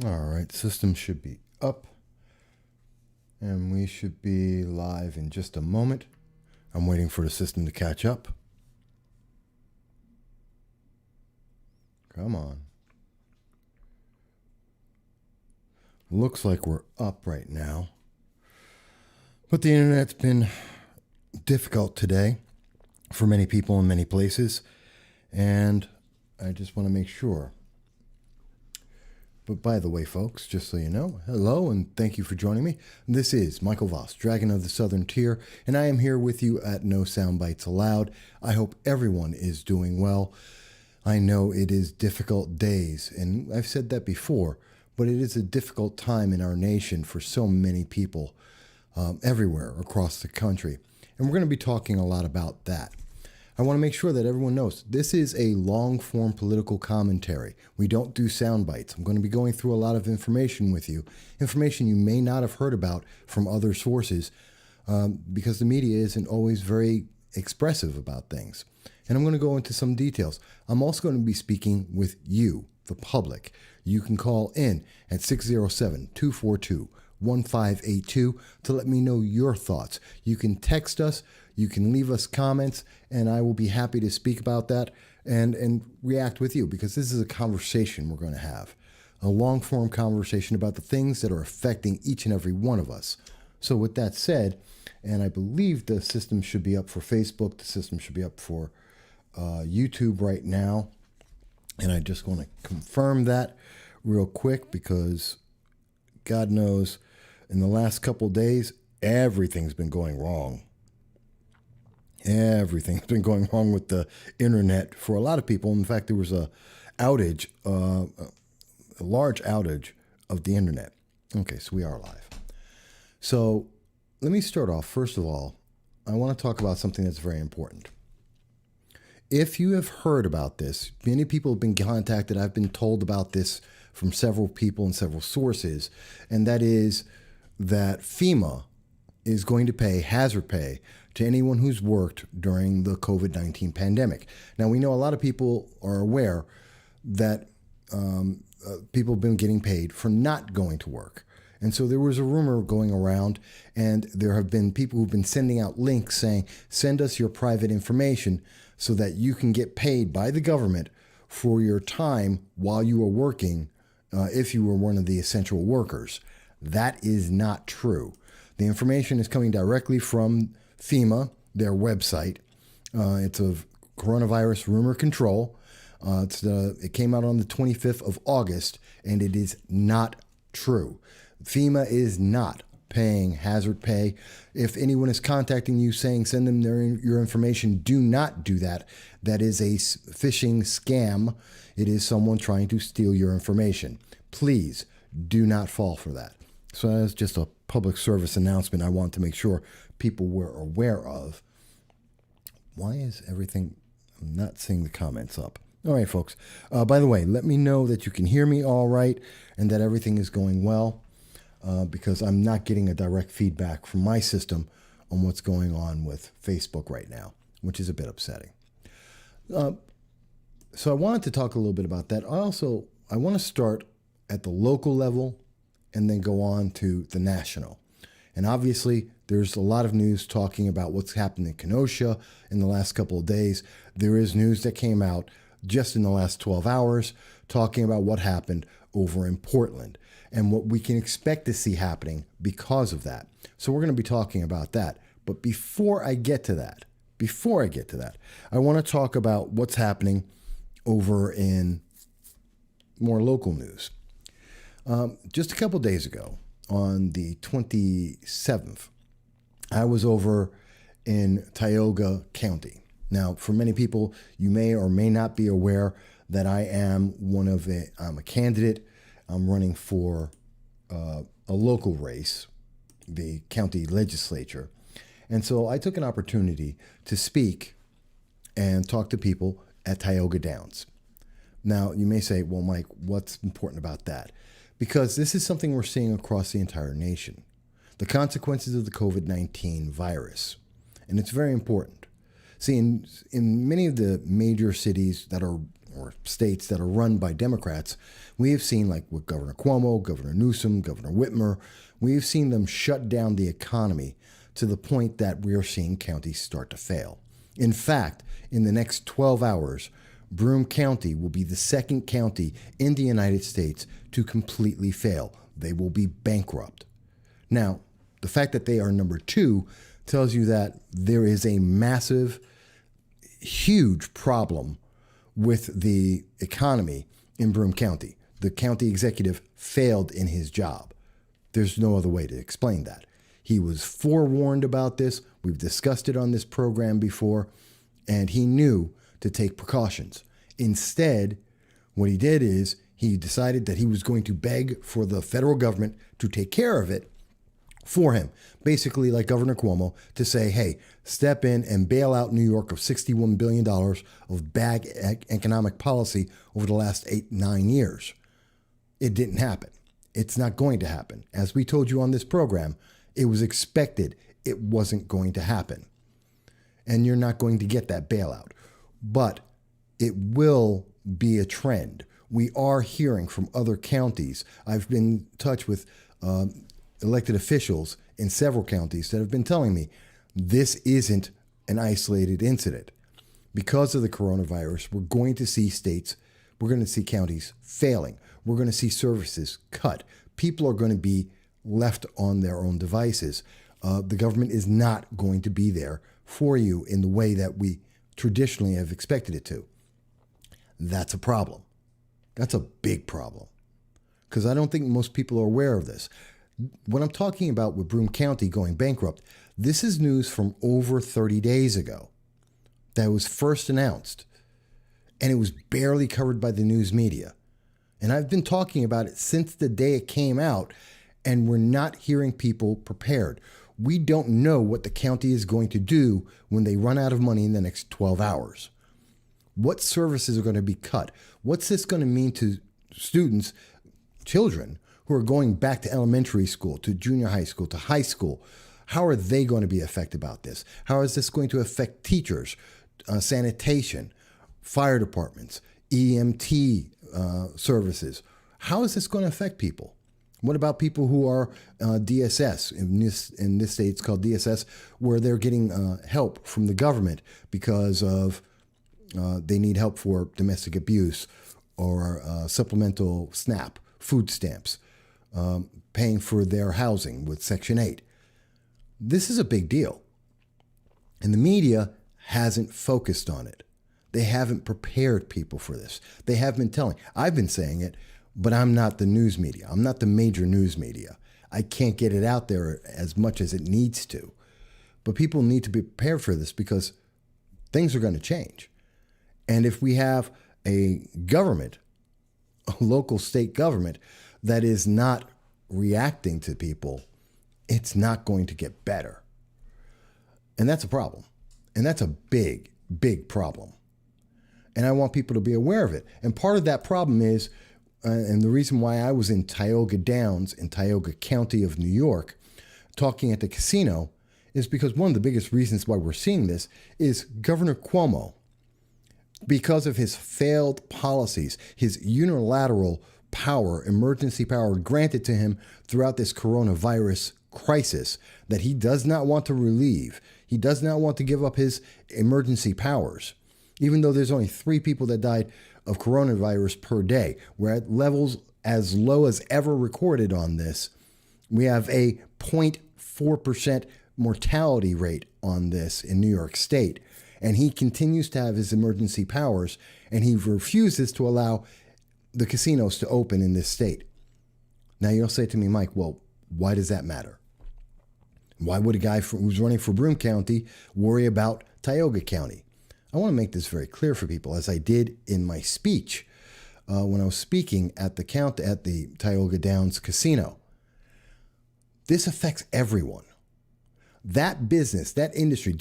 All right, system should be up and we should be live in just a moment. I'm waiting for the system to catch up. Come on. Looks like we're up right now. But the internet's been difficult today for many people in many places, and I just want to make sure. But by the way, folks, just so you know, hello and thank you for joining me. This is Michael Voss, Dragon of the Southern Tier, and I am here with you at No Soundbites Allowed. I hope everyone is doing well. I know it is difficult days, and I've said that before, but it is a difficult time in our nation for so many people everywhere across the country. And we're going to be talking a lot about that. I want to make sure that everyone knows this is a long-form political commentary. We don't do sound bites. I'm going to be going through a lot of information with you, information you may not have heard about from other sources, because the media isn't always very expressive about things. And I'm going to go into some details. I'm also going to be speaking with you, the public. You can call in at 607-242-1582 to let me know your thoughts. You can text us. You can leave us comments, and I will be happy to speak about that and react with you, because this is a conversation we're going to have, a long-form conversation about the things that are affecting each and every one of us. So with that said, and I believe the system should be up for Facebook, the system should be up for YouTube right now, and I just want to confirm that real quick, because God knows in the last couple of days, everything's been going wrong. Everything's been going wrong with the internet for a lot of people. In fact, there was a outage, a large outage of the internet. Okay, so we are live. So let me start off. First of all, I want to talk about something that's very important. If you have heard about this, many people have been contacted. I've been told about this from several people and several sources, and that is that FEMA is going to pay hazard pay to anyone who's worked during the COVID-19 pandemic. Now, we know a lot of people are aware that people have been getting paid for not going to work. And so there was a rumor going around, and there have been people who've been sending out links saying, send us your private information so that you can get paid by the government for your time while you were working, if you were one of the essential workers. That is not true. The information is coming directly from FEMA, their website. It's of coronavirus rumor control. It came out on the 25th of August, and it is not true. FEMA is not paying hazard pay. If anyone is contacting you saying send them your information, do not do that. That is a phishing scam. It is someone trying to steal your information. Please do not fall for that. So that's just a public service announcement I want to make sure people were aware of. Why is everything... I'm not seeing the comments up. All right, folks. By the way, let me know that you can hear me all right and that everything is going well, because I'm not getting a direct feedback from my system on what's going on with Facebook right now, which is a bit upsetting. So I wanted to talk a little bit about that. I want to start at the local level and then go on to the national. And obviously, there's a lot of news talking about what's happened in Kenosha in the last couple of days. There is news that came out just in the last 12 hours talking about what happened over in Portland and what we can expect to see happening because of that. So we're going to be talking about that. But before I get to that, I want to talk about what's happening over in more local news. Just a couple days ago, on the 27th, I was over in Tioga County. Now, for many people, you may or may not be aware that I'm a candidate. I'm running for a local race, the county legislature. And so I took an opportunity to speak and talk to people at Tioga Downs. Now, you may say, well, Mike, what's important about that? Because this is something we're seeing across the entire nation. The consequences of the COVID-19 virus. And it's very important. See, in many of the major cities that are or states that are run by Democrats, we have seen, like with Governor Cuomo, Governor Newsom, Governor Whitmer, we have seen them shut down the economy to the point that we are seeing counties start to fail. In fact, in the next 12 hours, Broome County will be the second county in the United States to completely fail. They will be bankrupt. Now, the fact that they are number 2 tells you that there is a massive, huge problem with the economy in Broome County. The county executive failed in his job. There's no other way to explain that. He was forewarned about this. We've discussed it on this program before, and he knew to take precautions. Instead, what he did is he decided that he was going to beg for the federal government to take care of it for him. Basically, like Governor Cuomo, to say, hey, step in and bail out New York of $61 billion of bad economic policy over the last 8-9 years. It didn't happen. It's not going to happen. As we told you on this program, it was expected. It wasn't going to happen. And you're not going to get that bailout. But it will be a trend. We are hearing from other counties. I've been in touch with elected officials in several counties that have been telling me this isn't an isolated incident. Because of the coronavirus, we're going to see counties failing. We're going to see services cut. People are going to be left on their own devices. The government is not going to be there for you in the way that we traditionally have expected it to. That's a problem. That's a big problem. Because I don't think most people are aware of this. What I'm talking about with Broome County going bankrupt, this is news from over 30 days ago that was first announced. And it was barely covered by the news media. And I've been talking about it since the day it came out, and we're not hearing people prepared. We don't know what the county is going to do when they run out of money in the next 12 hours. What services are going to be cut? What's this going to mean to students, children, who are going back to elementary school, to junior high school, to high school? How are they going to be affected about this? How is this going to affect teachers, sanitation, fire departments, EMT services? How is this going to affect people? What about people who are DSS? In this state, it's called DSS, where they're getting help from the government because of they need help for domestic abuse or supplemental SNAP, food stamps, paying for their housing with Section 8. This is a big deal. And the media hasn't focused on it. They haven't prepared people for this. They have been telling. I've been saying it, but I'm not the news media. I'm not the major news media. I can't get it out there as much as it needs to. But people need to be prepared for this because things are going to change. And if we have a government, a local state government, that is not reacting to people, it's not going to get better. And that's a problem. And that's a big, big problem. And I want people to be aware of it. And part of that problem is, and the reason why I was in Tioga Downs in Tioga County of New York talking at the casino is because one of the biggest reasons why we're seeing this is Governor Cuomo. Because of his failed policies, his unilateral power, emergency power granted to him throughout this coronavirus crisis that he does not want to relieve. He does not want to give up his emergency powers. Even though there's only 3 people that died of coronavirus per day, we're at levels as low as ever recorded on this. We have a 0.4% mortality rate on this in New York State. And he continues to have his emergency powers, and he refuses to allow the casinos to open in this state. Now you'll say to me, Mike, well, why does that matter? Why would a guy who's running for Broome County worry about Tioga County? I want to make this very clear for people, as I did in my speech when I was speaking at the Tioga Downs Casino. This affects everyone. That business, that industry,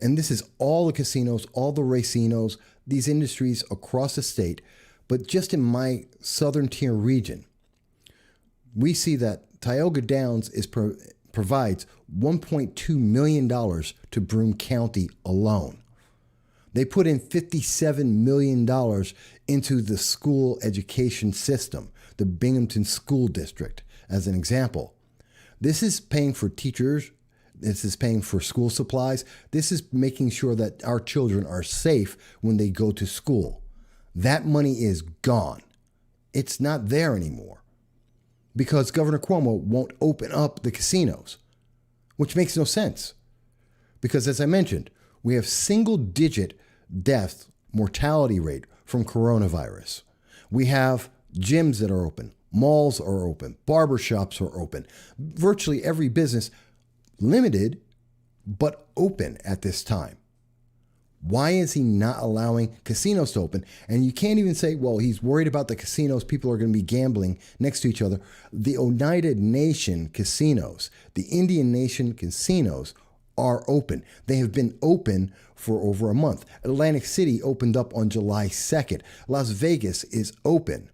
and this is all the casinos, all the racinos, these industries across the state, but just in my southern tier region, we see that Tioga Downs provides $1.2 million to Broome County alone. They put in $57 million into the school education system, the Binghamton School District, as an example. This is paying for teachers. This is paying for school supplies. This is making sure that our children are safe when they go to school. That money is gone. It's not there anymore because Governor Cuomo won't open up the casinos, which makes no sense. Because as I mentioned, we have single-digit death mortality rate from coronavirus. We have gyms that are open, malls are open, barbershops are open. Virtually every business limited, but open at this time. Why is he not allowing casinos to open? And you can't even say, well, he's worried about the casinos. People are going to be gambling next to each other. The Oneida Nation casinos, the Indian Nation casinos are open. They have been open for over a month. Atlantic City opened up on July 2nd. Las Vegas is open.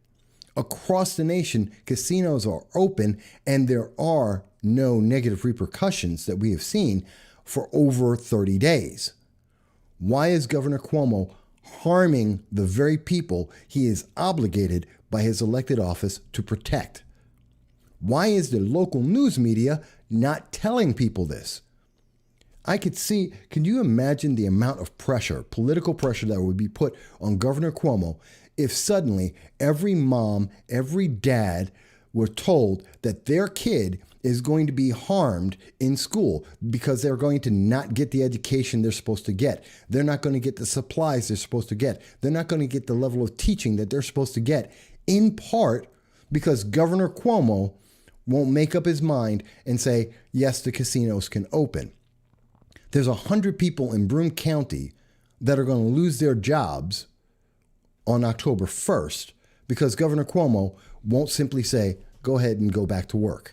Across the nation, casinos are open, and there are no negative repercussions that we have seen for over 30 days. Why is Governor Cuomo harming the very people he is obligated by his elected office to protect? Why is the local news media not telling people this? Can you imagine the amount of pressure, political pressure that would be put on Governor Cuomo if suddenly every mom, every dad were told that their kid is going to be harmed in school because they're going to not get the education they're supposed to get. They're not going to get the supplies they're supposed to get. They're not going to get the level of teaching that they're supposed to get, in part because Governor Cuomo won't make up his mind and say, yes, the casinos can open. There's 100 people in Broome County that are going to lose their jobs on October 1st because Governor Cuomo won't simply say, go ahead and go back to work.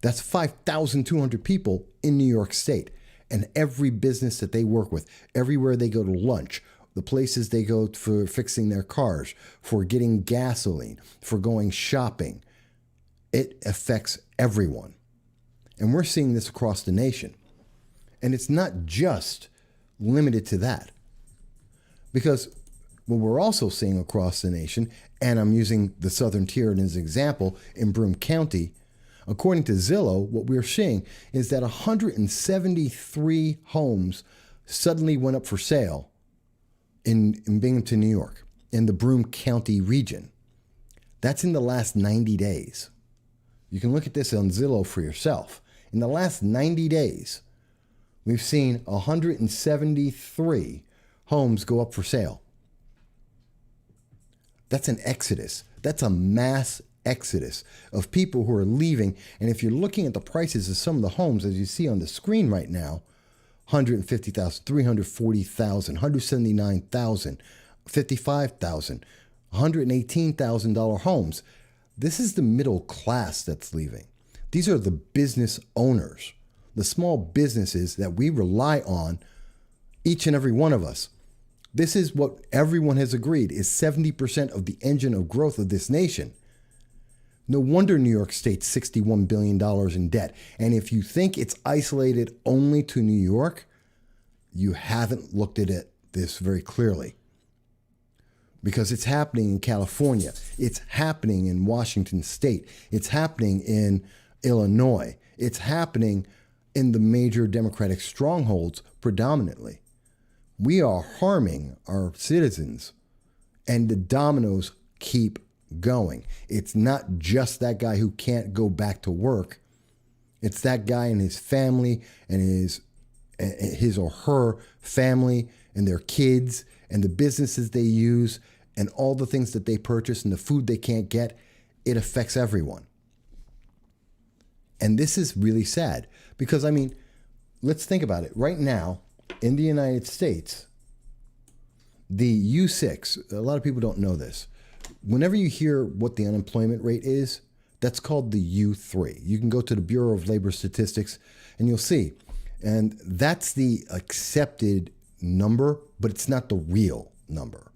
That's 5,200 people in New York State, and every business that they work with, everywhere they go to lunch, the places they go for fixing their cars, for getting gasoline, for going shopping. It affects everyone. And we're seeing this across the nation. And it's not just limited to that. Because what we're also seeing across the nation, and I'm using the Southern Tier as an example in Broome County, according to Zillow, what we're seeing is that 173 homes suddenly went up for sale in Binghamton, New York, in the Broome County region. That's in the last 90 days. You can look at this on Zillow for yourself. In the last 90 days, we've seen 173 homes go up for sale. That's an exodus. That's a mass exodus of people who are leaving. And if you're looking at the prices of some of the homes, as you see on the screen right now, $150,000, $340,000, $179,000, $55,000, $118,000 homes. This is the middle class that's leaving. These are the business owners, the small businesses that we rely on, each and every one of us. This is what everyone has agreed is 70% of the engine of growth of this nation. No wonder New York State's $61 billion in debt. And if you think it's isolated only to New York, you haven't looked at it this very clearly. Because it's happening in California. It's happening in Washington State. It's happening in Illinois. It's happening in the major Democratic strongholds predominantly. We are harming our citizens, and the dominoes keep going. It's not just that guy who can't go back to work. It's that guy and his family and his or her family and their kids and the businesses they use and all the things that they purchase and the food they can't get. It affects everyone. And this is really sad because, I mean, let's think about it. Right now, in the United States, the U6, a lot of people don't know this. Whenever you hear what the unemployment rate is, that's called the U3. You can go to the Bureau of Labor Statistics and you'll see. And that's the accepted number, but it's not the real number.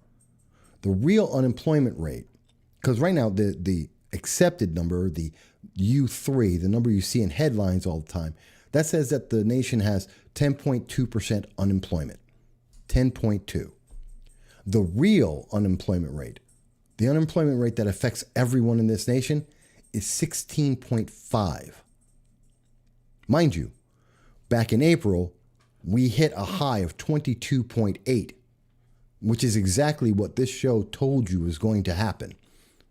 The real unemployment rate, because right now the accepted number, the U3, the number you see in headlines all the time, that says that the nation has 10.2% unemployment. 10.2. The real unemployment rate, the unemployment rate that affects everyone in this nation, is 16.5. Mind you, back in April, we hit a high of 22.8, which is exactly what this show told you was going to happen.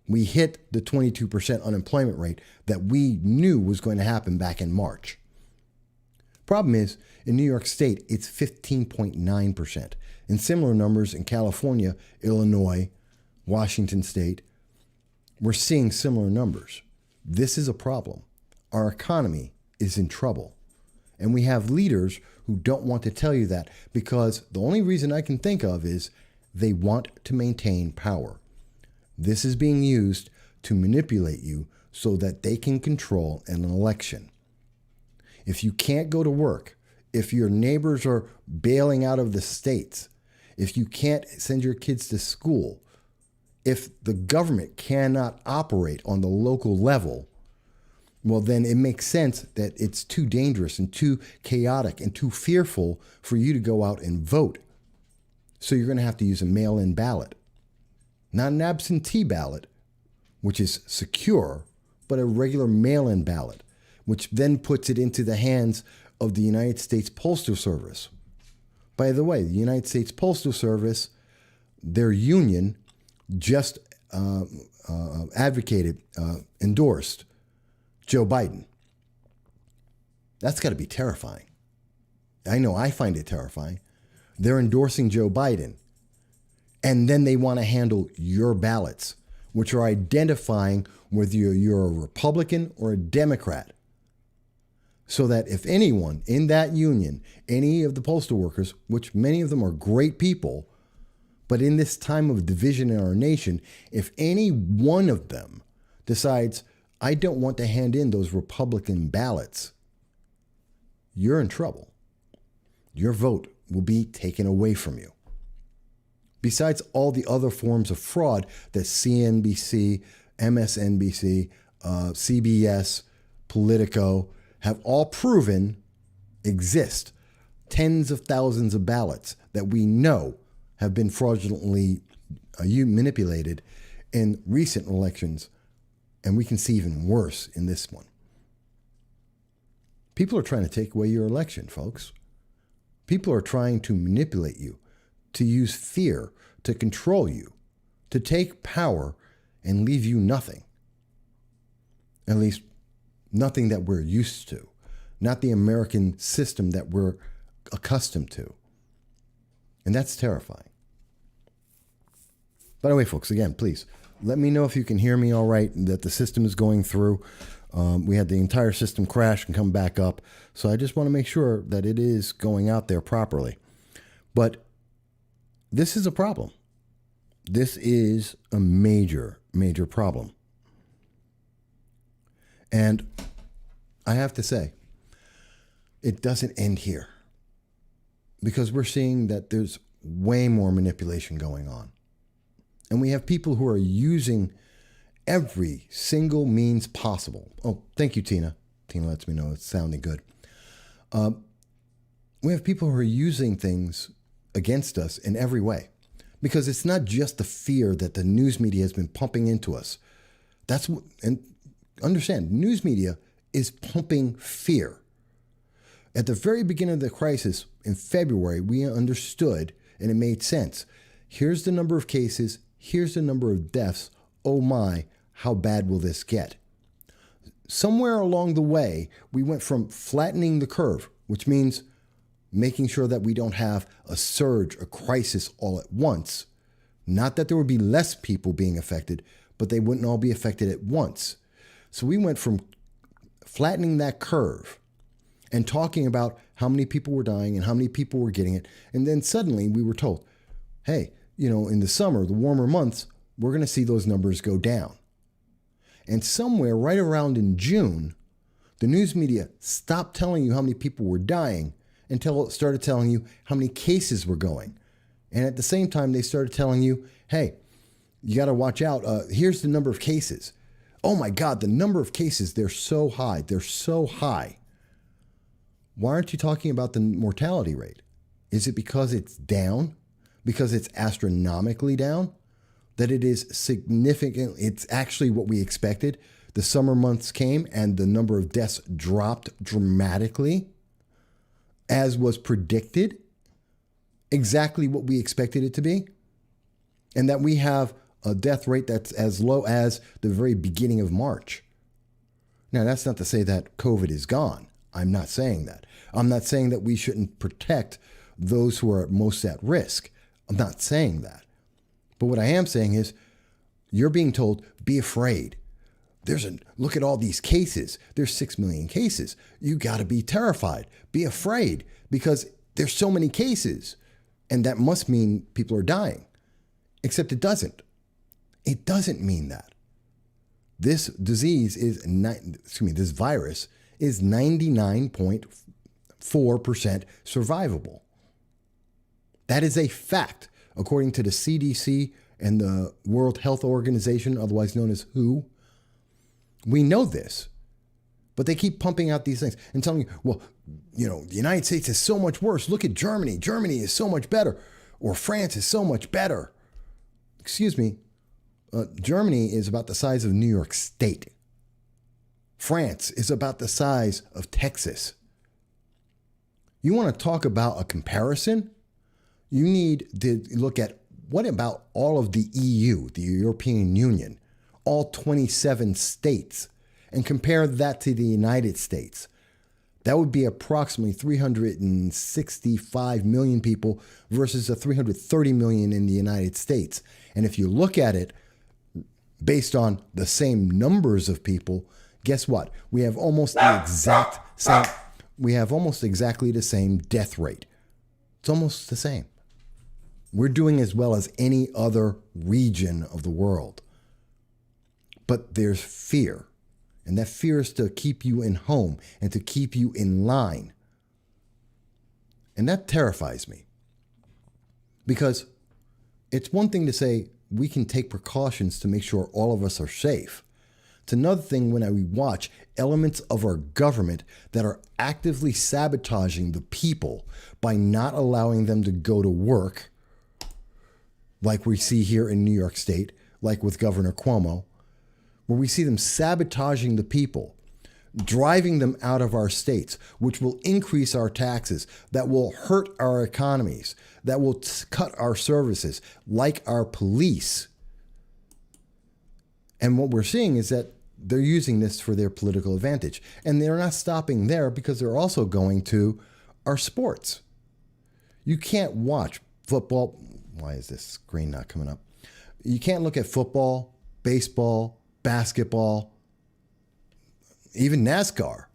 We hit the 22% unemployment rate that we knew was going to happen back in March. Problem is, in New York State, it's 15.9%. And similar numbers in California, Illinois, Washington State, we're seeing similar numbers. This is a problem. Our economy is in trouble. And we have leaders who don't want to tell you that because the only reason I can think of is they want to maintain power. This is being used to manipulate you so that they can control an election. If you can't go to work, if your neighbors are bailing out of the states, if you can't send your kids to school, if the government cannot operate on the local level, well, then it makes sense that it's too dangerous and too chaotic and too fearful for you to go out and vote. So you're going to have to use a mail-in ballot. Not an absentee ballot, which is secure, but a regular mail-in ballot, which then puts it into the hands of the United States Postal Service. By the way, the United States Postal Service, their union just endorsed Joe Biden. That's got to be terrifying. I know I find it terrifying. They're endorsing Joe Biden. And then they want to handle your ballots, which are identifying whether you're a Republican or a Democrat. So that if anyone in that union, any of the postal workers, which many of them are great people, but in this time of division in our nation, if any one of them decides, I don't want to hand in those Republican ballots, you're in trouble. Your vote will be taken away from you. Besides all the other forms of fraud that CNBC, MSNBC, CBS, Politico have all proven exist. Tens of thousands of ballots that we know have been fraudulently manipulated in recent elections, and we can see even worse in this one. People are trying to take away your election, folks. People are trying to manipulate you, to use fear, to control you, to take power and leave you nothing. At least nothing that we're used to, not the American system that we're accustomed to. And that's terrifying. By the way, folks, again, please, let me know if you can hear me all right, that the system is going through. We had the entire system crash and come back up. So I just want to make sure that it is going out there properly. But this is a problem. This is a major, major problem. And I have to say, it doesn't end here. Because we're seeing that there's way more manipulation going on. And we have people who are using every single means possible. Oh, thank you, Tina. Tina lets me know it's sounding good. We have people who are using things against us in every way. Because it's not just the fear that the news media has been pumping into us. And understand, news media is pumping fear. At the very beginning of the crisis in February, we understood, and it made sense. Here's the number of cases. Here's the number of deaths. Oh my, how bad will this get? Somewhere along the way, we went from flattening the curve, which means making sure that we don't have a surge, a crisis all at once. Not that there would be less people being affected, but they wouldn't all be affected at once. So we went from flattening that curve and talking about how many people were dying and how many people were getting it. And then suddenly we were told, hey, in the summer, the warmer months, we're going to see those numbers go down. And somewhere right around in June, the news media stopped telling you how many people were dying until it started telling you how many cases were going. And at the same time, they started telling you, hey, you got to watch out. Here's the number of cases. Oh my God, the number of cases, they're so high. They're so high. Why aren't you talking about the mortality rate? Is it because it's down? Because it's astronomically down? That it is significant? It's actually what we expected. The summer months came and the number of deaths dropped dramatically, as was predicted, exactly what we expected it to be, and that we have a death rate that's as low as the very beginning of March. Now, that's not to say that COVID is gone. I'm not saying that. I'm not saying that we shouldn't protect those who are most at risk. I'm not saying that. But what I am saying is you're being told, be afraid. Look at all these cases. There's 6 million cases. You got to be terrified. Be afraid because there's so many cases. And that must mean people are dying. Except it doesn't. It doesn't mean that. This disease this virus is 99.4% survivable. That is a fact, according to the CDC and the World Health Organization, otherwise known as WHO. We know this, but they keep pumping out these things and telling you, well, the United States is so much worse. Look at Germany. Germany is so much better. Or France is so much better. Excuse me. Germany is about the size of New York State. France is about the size of Texas. You want to talk about a comparison? You need to look at what about all of the EU, the European Union, all 27 states, and compare that to the United States. That would be approximately 365 million people versus the 330 million in the United States. And if you look at it based on the same numbers of people, guess what? We have almost exactly the same death rate. It's almost the same. We're doing as well as any other region of the world. But there's fear. And that fear is to keep you in home and to keep you in line. And that terrifies me. Because it's one thing to say we can take precautions to make sure all of us are safe. It's another thing when we watch elements of our government that are actively sabotaging the people by not allowing them to go to work, like we see here in New York State, like with Governor Cuomo, where we see them sabotaging the people, driving them out of our states, which will increase our taxes, that will hurt our economies, that will cut our services, like our police. And what we're seeing is that they're using this for their political advantage. And they're not stopping there because they're also going to our sports. You can't watch football. Why is this screen not coming up? You can't look at football, baseball, basketball, even NASCAR.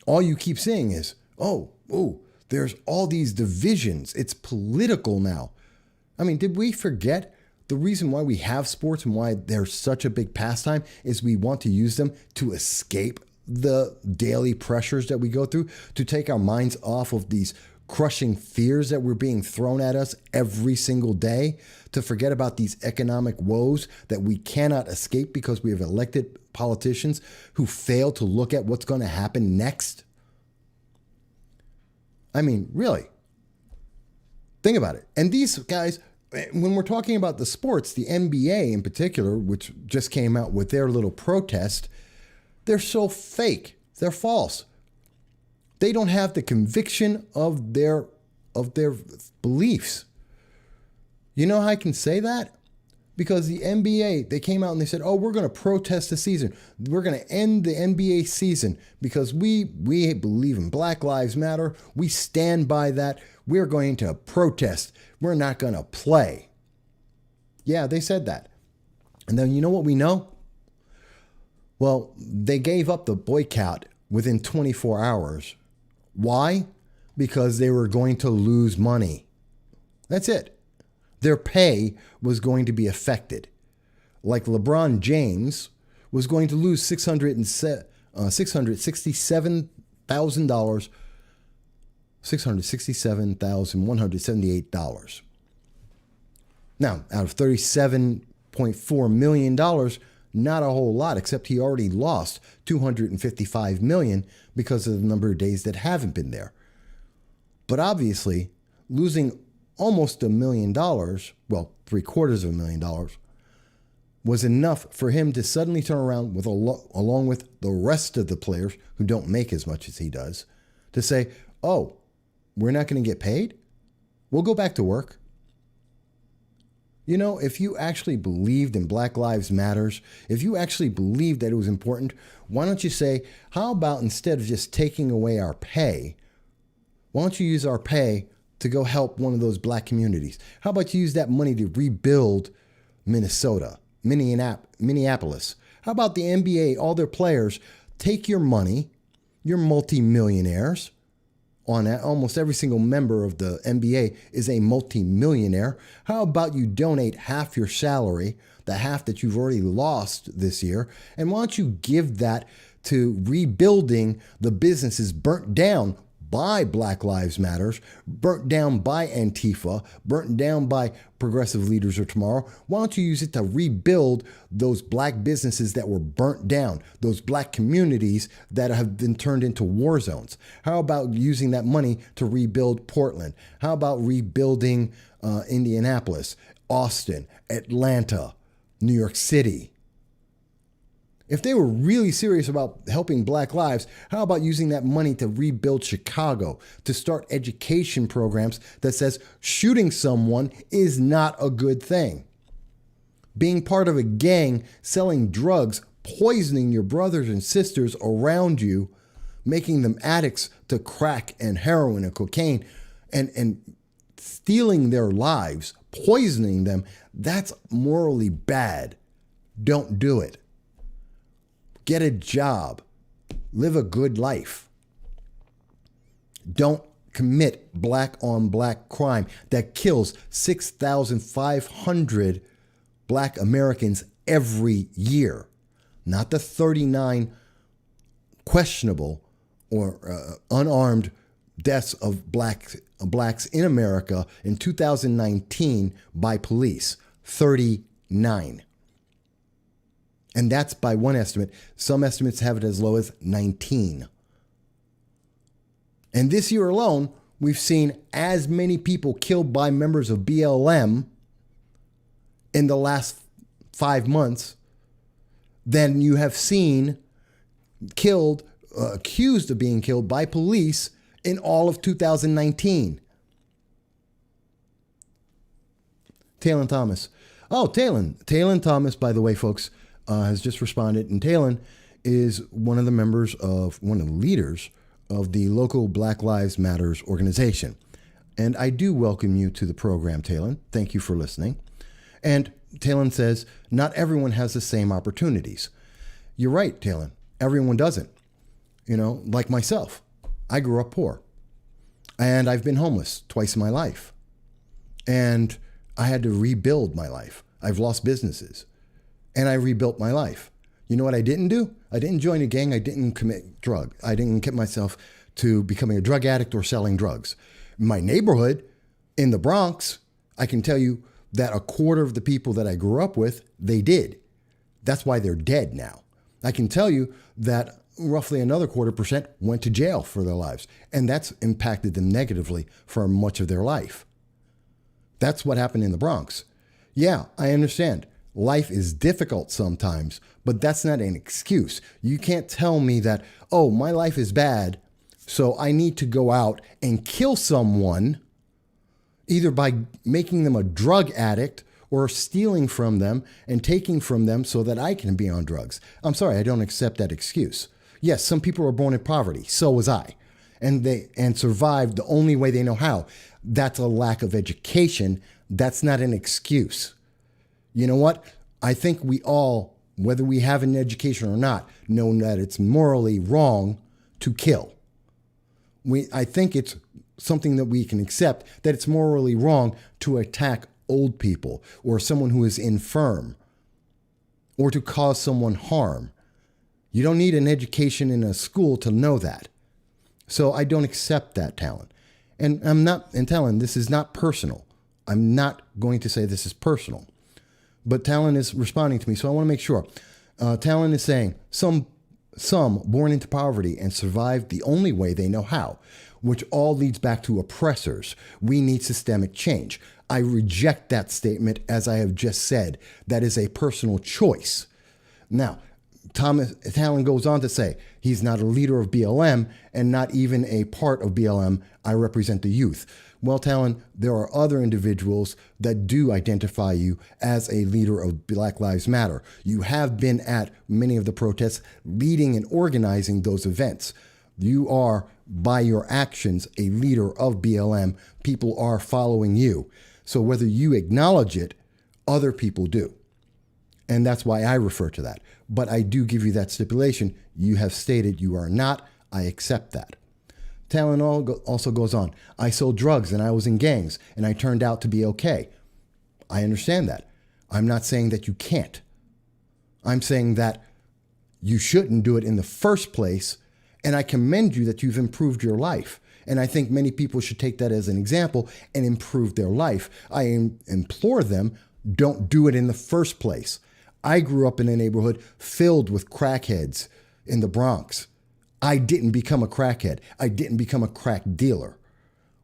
All you keep seeing is, there's all these divisions. It's political now. I mean, did we forget the reason why we have sports and why they're such a big pastime is we want to use them to escape the daily pressures that we go through, to take our minds off of these crushing fears that were being thrown at us every single day, to forget about these economic woes that we cannot escape because we have elected politicians who fail to look at what's going to happen next. I mean, really, think about it. And these guys, when we're talking about the sports, the NBA in particular, which just came out with their little protest, they're so fake. They're false. They don't have the conviction of their beliefs. You know how I can say that? Because the NBA, they came out and they said, we're going to protest the season. We're going to end the NBA season because we believe in Black Lives Matter. We stand by that. We're going to protest. We're not going to play. Yeah, they said that. And then you know what we know? Well, they gave up the boycott within 24 hours. Why? Because they were going to lose money. That's it. Their pay was going to be affected. Like LeBron James was going to lose $667,178. Now, out of $37.4 million, not a whole lot, except he already lost $255 million because of the number of days that haven't been there. But obviously, losing almost $1 million, well, $750,000, was enough for him to suddenly turn around with along with the rest of the players who don't make as much as he does, to say, oh, we're not going to get paid? We'll go back to work. You know, if you actually believed in Black Lives Matters, if you actually believed that it was important, why don't you say, how about instead of just taking away our pay, why don't you use our pay to go help one of those black communities? How about you use that money to rebuild Minnesota, Minneapolis? How about the NBA, all their players, take your money, you're multimillionaires. On that, almost every single member of the NBA is a multimillionaire. How about you donate half your salary, the half that you've already lost this year, and why don't you give that to rebuilding the businesses burnt down by Black Lives Matters, burnt down by Antifa, burnt down by Progressive Leaders of Tomorrow? Why don't you use it to rebuild those black businesses that were burnt down, those black communities that have been turned into war zones? How about using that money to rebuild Portland? How about rebuilding Indianapolis, Austin, Atlanta, New York City? If they were really serious about helping black lives, how about using that money to rebuild Chicago, to start education programs that says shooting someone is not a good thing? Being part of a gang, selling drugs, poisoning your brothers and sisters around you, making them addicts to crack and heroin and cocaine, and stealing their lives, poisoning them, that's morally bad. Don't do it. Get a job. Live a good life. Don't commit black on black crime that kills 6,500 black Americans every year. Not the 39 questionable or unarmed deaths of blacks in America in 2019 by police. 39. And that's by one estimate. Some estimates have it as low as 19. And this year alone, we've seen as many people killed by members of BLM in the last 5 months than you have seen killed, accused of being killed by police in all of 2019. Talon Thomas. Oh, Talon Thomas, by the way, folks, has just responded, and Talon is one of the leaders of the local Black Lives Matters organization. And I do welcome you to the program, Talon. Thank you for listening. And Talon says, not everyone has the same opportunities. You're right, Talon. Everyone doesn't. You know, like myself. I grew up poor. And I've been homeless twice in my life. And I had to rebuild my life. I've lost businesses. And I rebuilt my life. You know what I didn't do? I didn't join a gang. I didn't commit drug. I didn't get myself to becoming a drug addict or selling drugs. My neighborhood in the Bronx, I can tell you that a quarter of the people that I grew up with, they did. That's why they're dead now. I can tell you that roughly another 0.25% went to jail for their lives. And that's impacted them negatively for much of their life. That's what happened in the Bronx. Yeah, I understand. Life is difficult sometimes, but that's not an excuse. You can't tell me that, oh, my life is bad, so I need to go out and kill someone, either by making them a drug addict or stealing from them and taking from them so that I can be on drugs. I'm sorry, I don't accept that excuse. Yes, some people are born in poverty. So was I. And survived the only way they know how. That's a lack of education. That's not an excuse. You know what? I think we all, whether we have an education or not, know that it's morally wrong to kill. I think it's something that we can accept, that it's morally wrong to attack old people or someone who is infirm or to cause someone harm. You don't need an education in a school to know that. So I don't accept that, Talon. And Talon, this is not personal. I'm not going to say this is personal. But Talon is responding to me, so I want to make sure. Talon is saying some some born into poverty and survived the only way they know how, which all leads back to oppressors. We need systemic change. I reject that statement, as I have just said. That is a personal choice. Now, Thomas Talon goes on to say, he's not a leader of BLM and not even a part of BLM. I represent the youth. Well, Talon, there are other individuals that do identify you as a leader of Black Lives Matter. You have been at many of the protests, leading and organizing those events. You are, by your actions, a leader of BLM. People are following you. So whether you acknowledge it, other people do. And that's why I refer to that. But I do give you that stipulation. You have stated you are not. I accept that. Talon also goes on. I sold drugs and I was in gangs and I turned out to be okay. I understand that. I'm not saying that you can't. I'm saying that you shouldn't do it in the first place. And I commend you that you've improved your life. And I think many people should take that as an example and improve their life. I implore them, don't do it in the first place. I grew up in a neighborhood filled with crackheads in the Bronx. I didn't become a crackhead. I didn't become a crack dealer.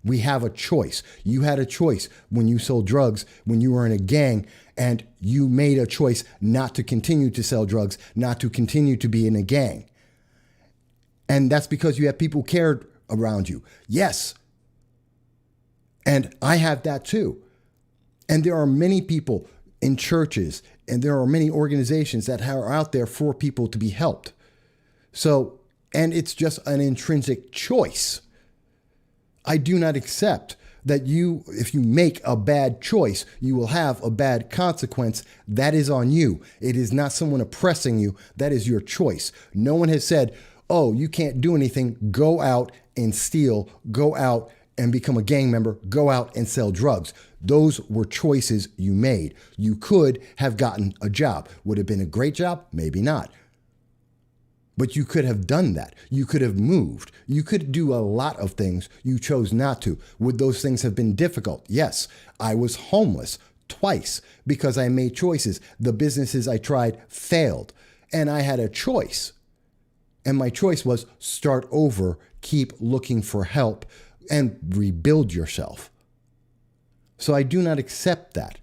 We have a choice. You had a choice when you sold drugs, when you were in a gang, and you made a choice not to continue to sell drugs, not to continue to be in a gang. And that's because you had people cared around you. Yes. And I have that too. And there are many people in churches, and there are many organizations that are out there for people to be helped. So, and it's just an intrinsic choice. I do not accept that if you make a bad choice, you will have a bad consequence. That is on you. It is not someone oppressing you. That is your choice. No one has said, oh, you can't do anything. Go out and steal. Go out and become a gang member. Go out and sell drugs. Those were choices you made. You could have gotten a job. Would it have been a great job? Maybe not. But you could have done that. You could have moved. You could do a lot of things. You chose not to. Would those things have been difficult? Yes. I was homeless twice because I made choices. The businesses I tried failed. And I had a choice. And my choice was start over, keep looking for help, and rebuild yourself. So I do not accept that.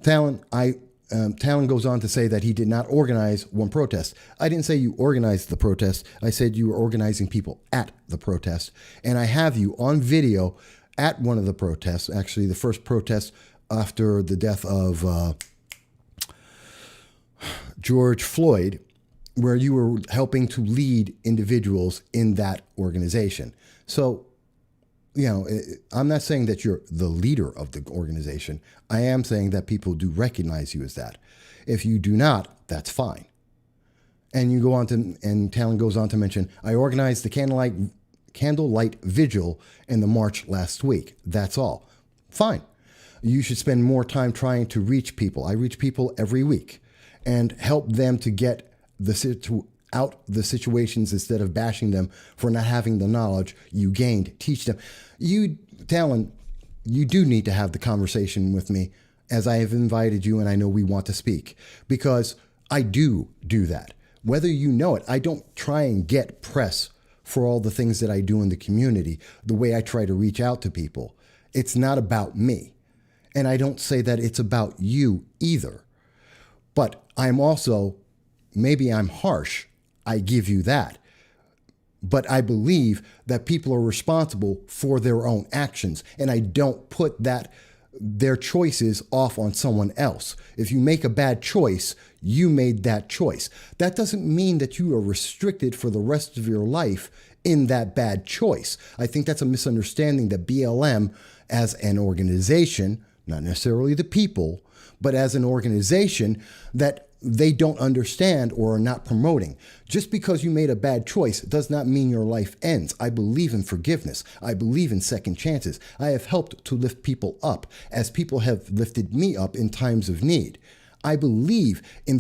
Talon goes on to say that he did not organize one protest. I didn't say you organized the protest. I said you were organizing people at the protest. And I have you on video at one of the protests, actually the first protest after the death of George Floyd, where you were helping to lead individuals in that organization. So, you know, I'm not saying that you're the leader of the organization. I am saying that people do recognize you as that. If you do not, that's fine. And you go on to, and Talon goes on to mention, I organized the candlelight vigil in the march last week. That's all. Fine. You should spend more time trying to reach people. I reach people every week and help them to get out the situations instead of bashing them for not having the knowledge you gained. Teach them. Talon, you do need to have the conversation with me, as I have invited you and I know we want to speak, because I do that. Whether you know it, I don't try and get press for all the things that I do in the community, the way I try to reach out to people. It's not about me. And I don't say that it's about you either. But I'm also, maybe I'm harsh, I give you that. But I believe that people are responsible for their own actions, and I don't put their choices off on someone else. If you make a bad choice, you made that choice. That doesn't mean that you are restricted for the rest of your life in that bad choice. I think that's a misunderstanding that BLM as an organization, not necessarily the people, but as an organization, that they don't understand or are not promoting. Just because you made a bad choice does not mean your life ends. I believe in forgiveness. I believe in second chances. I have helped to lift people up as people have lifted me up in times of need. I believe in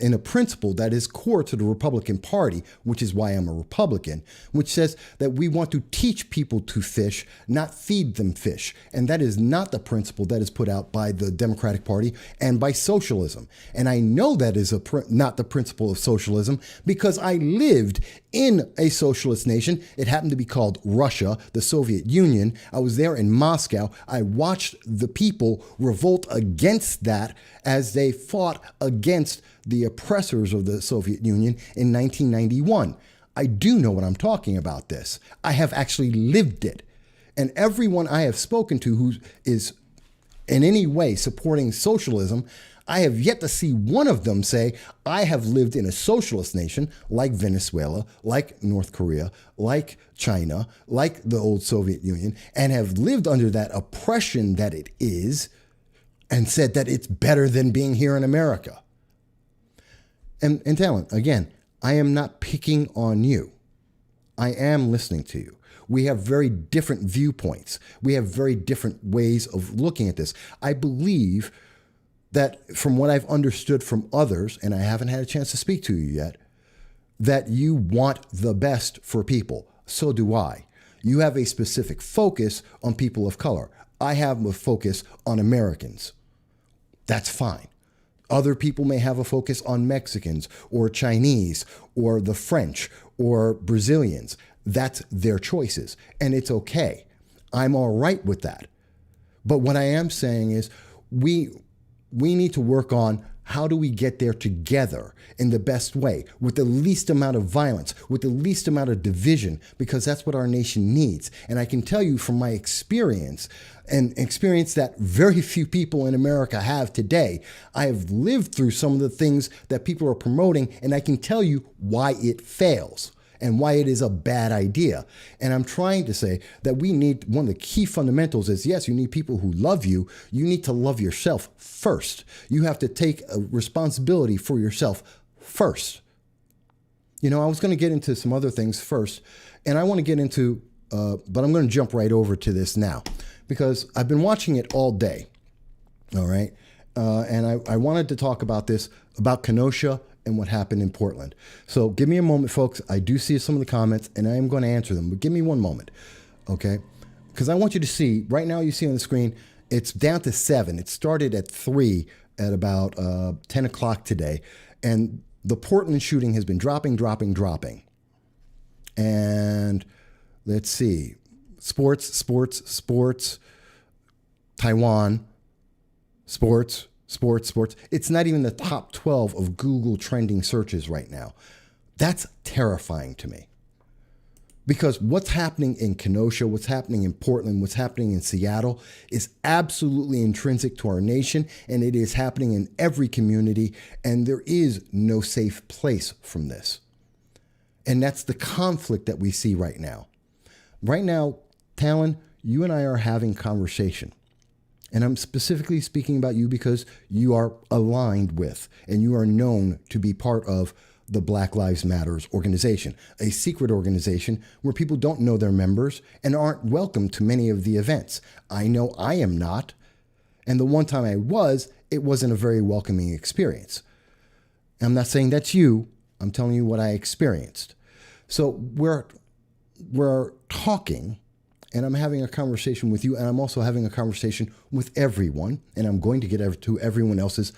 in a principle that is core to the Republican Party, which is why I'm a Republican, which says that we want to teach people to fish, not feed them fish. And that is not the principle that is put out by the Democratic Party and by socialism. And I know that is not the principle of socialism because I lived in a socialist nation. It happened to be called Russia, the Soviet Union. I was there in Moscow. I watched the people revolt against that as they fought against the oppressors of the Soviet Union in 1991. I do know what I'm talking about this. I have actually lived it. And everyone I have spoken to who is in any way supporting socialism, I have yet to see one of them say, I have lived in a socialist nation like Venezuela, like North Korea, like China, like the old Soviet Union, and have lived under that oppression that it is, and said that it's better than being here in America. And Talon, again, I am not picking on you. I am listening to you. We have very different viewpoints. We have very different ways of looking at this. I believe that from what I've understood from others, and I haven't had a chance to speak to you yet, that you want the best for people. So do I. You have a specific focus on people of color. I have a focus on Americans. That's fine. Other people may have a focus on Mexicans or Chinese or the French or Brazilians. That's their choices, and it's okay. I'm all right with that. But what I am saying is we need to work on how do we get there together in the best way, with the least amount of violence, with the least amount of division, because that's what our nation needs. And I can tell you from my experience, and experience that very few people in America have today, I have lived through some of the things that people are promoting, and I can tell you why it fails and why it is a bad idea. And I'm trying to say that we need, one of the key fundamentals is, yes, you need people who love you. You need to love yourself first. You have to take a responsibility for yourself first. You know, I was going to get into some other things first, and I want to get into, but I'm going to jump right over to this now, because I've been watching it all day, all right? And I wanted to talk about this, about Kenosha and what happened in Portland. So give me a moment, folks. I do see some of the comments, and I am going to answer them, but give me one moment, okay? Because I want you to see, right now you see on the screen, it's down to 7. It started at 3 at about 10 o'clock today, and the Portland shooting has been dropping. And let's see, sports, Taiwan, sports. It's not even the top 12 of Google trending searches right now. That's terrifying to me. Because what's happening in Kenosha, what's happening in Portland, what's happening in Seattle is absolutely intrinsic to our nation, and it is happening in every community, and there is no safe place from this. And that's the conflict that we see right now. Right now, Talon, you and I are having conversation. And I'm specifically speaking about you because you are aligned with and you are known to be part of the Black Lives Matters organization, a secret organization where people don't know their members and aren't welcome to many of the events. I know I am not. And the one time I was, it wasn't a very welcoming experience. I'm not saying that's you. I'm telling you what I experienced. So we're talking, and I'm having a conversation with you, and I'm also having a conversation with everyone, and I'm going to get to everyone else's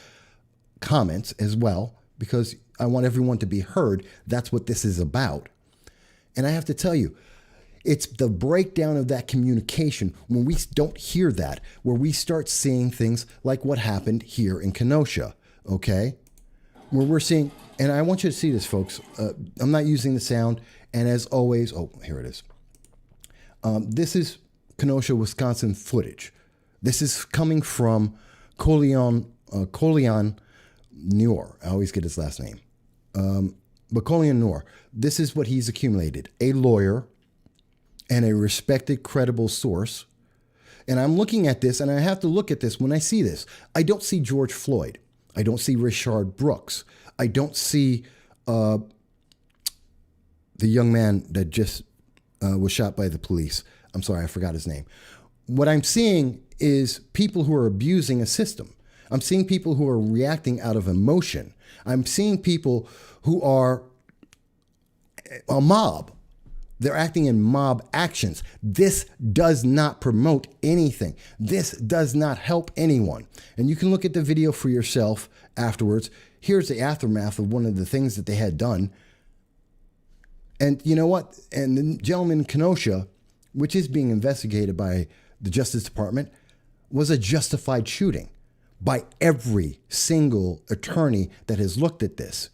comments as well, because I want everyone to be heard. That's what this is about. And I have to tell you, it's the breakdown of that communication when we don't hear that, where we start seeing things like what happened here in Kenosha, okay? Where we're seeing, and I want you to see this, folks. I'm not using the sound, and as always, oh, here it is. This is Kenosha, Wisconsin footage. This is coming from Colion Noor. I always get his last name. But Colion Noor, this is what he's accumulated. A lawyer and a respected, credible source. And I'm looking at this, and I have to look at this when I see this. I don't see George Floyd. I don't see Rayshard Brooks. I don't see the young man that just was shot by the police. I'm sorry, I forgot his name. What I'm seeing is people who are abusing a system. I'm seeing people who are reacting out of emotion. I'm seeing people who are a mob. They're acting in mob actions. This does not promote anything. This does not help anyone. And you can look at the video for yourself afterwards. Here's the aftermath of one of the things that they had done. And you know what? And the gentleman in Kenosha, which is being investigated by the Justice Department, was a justified shooting by every single attorney that has looked at this,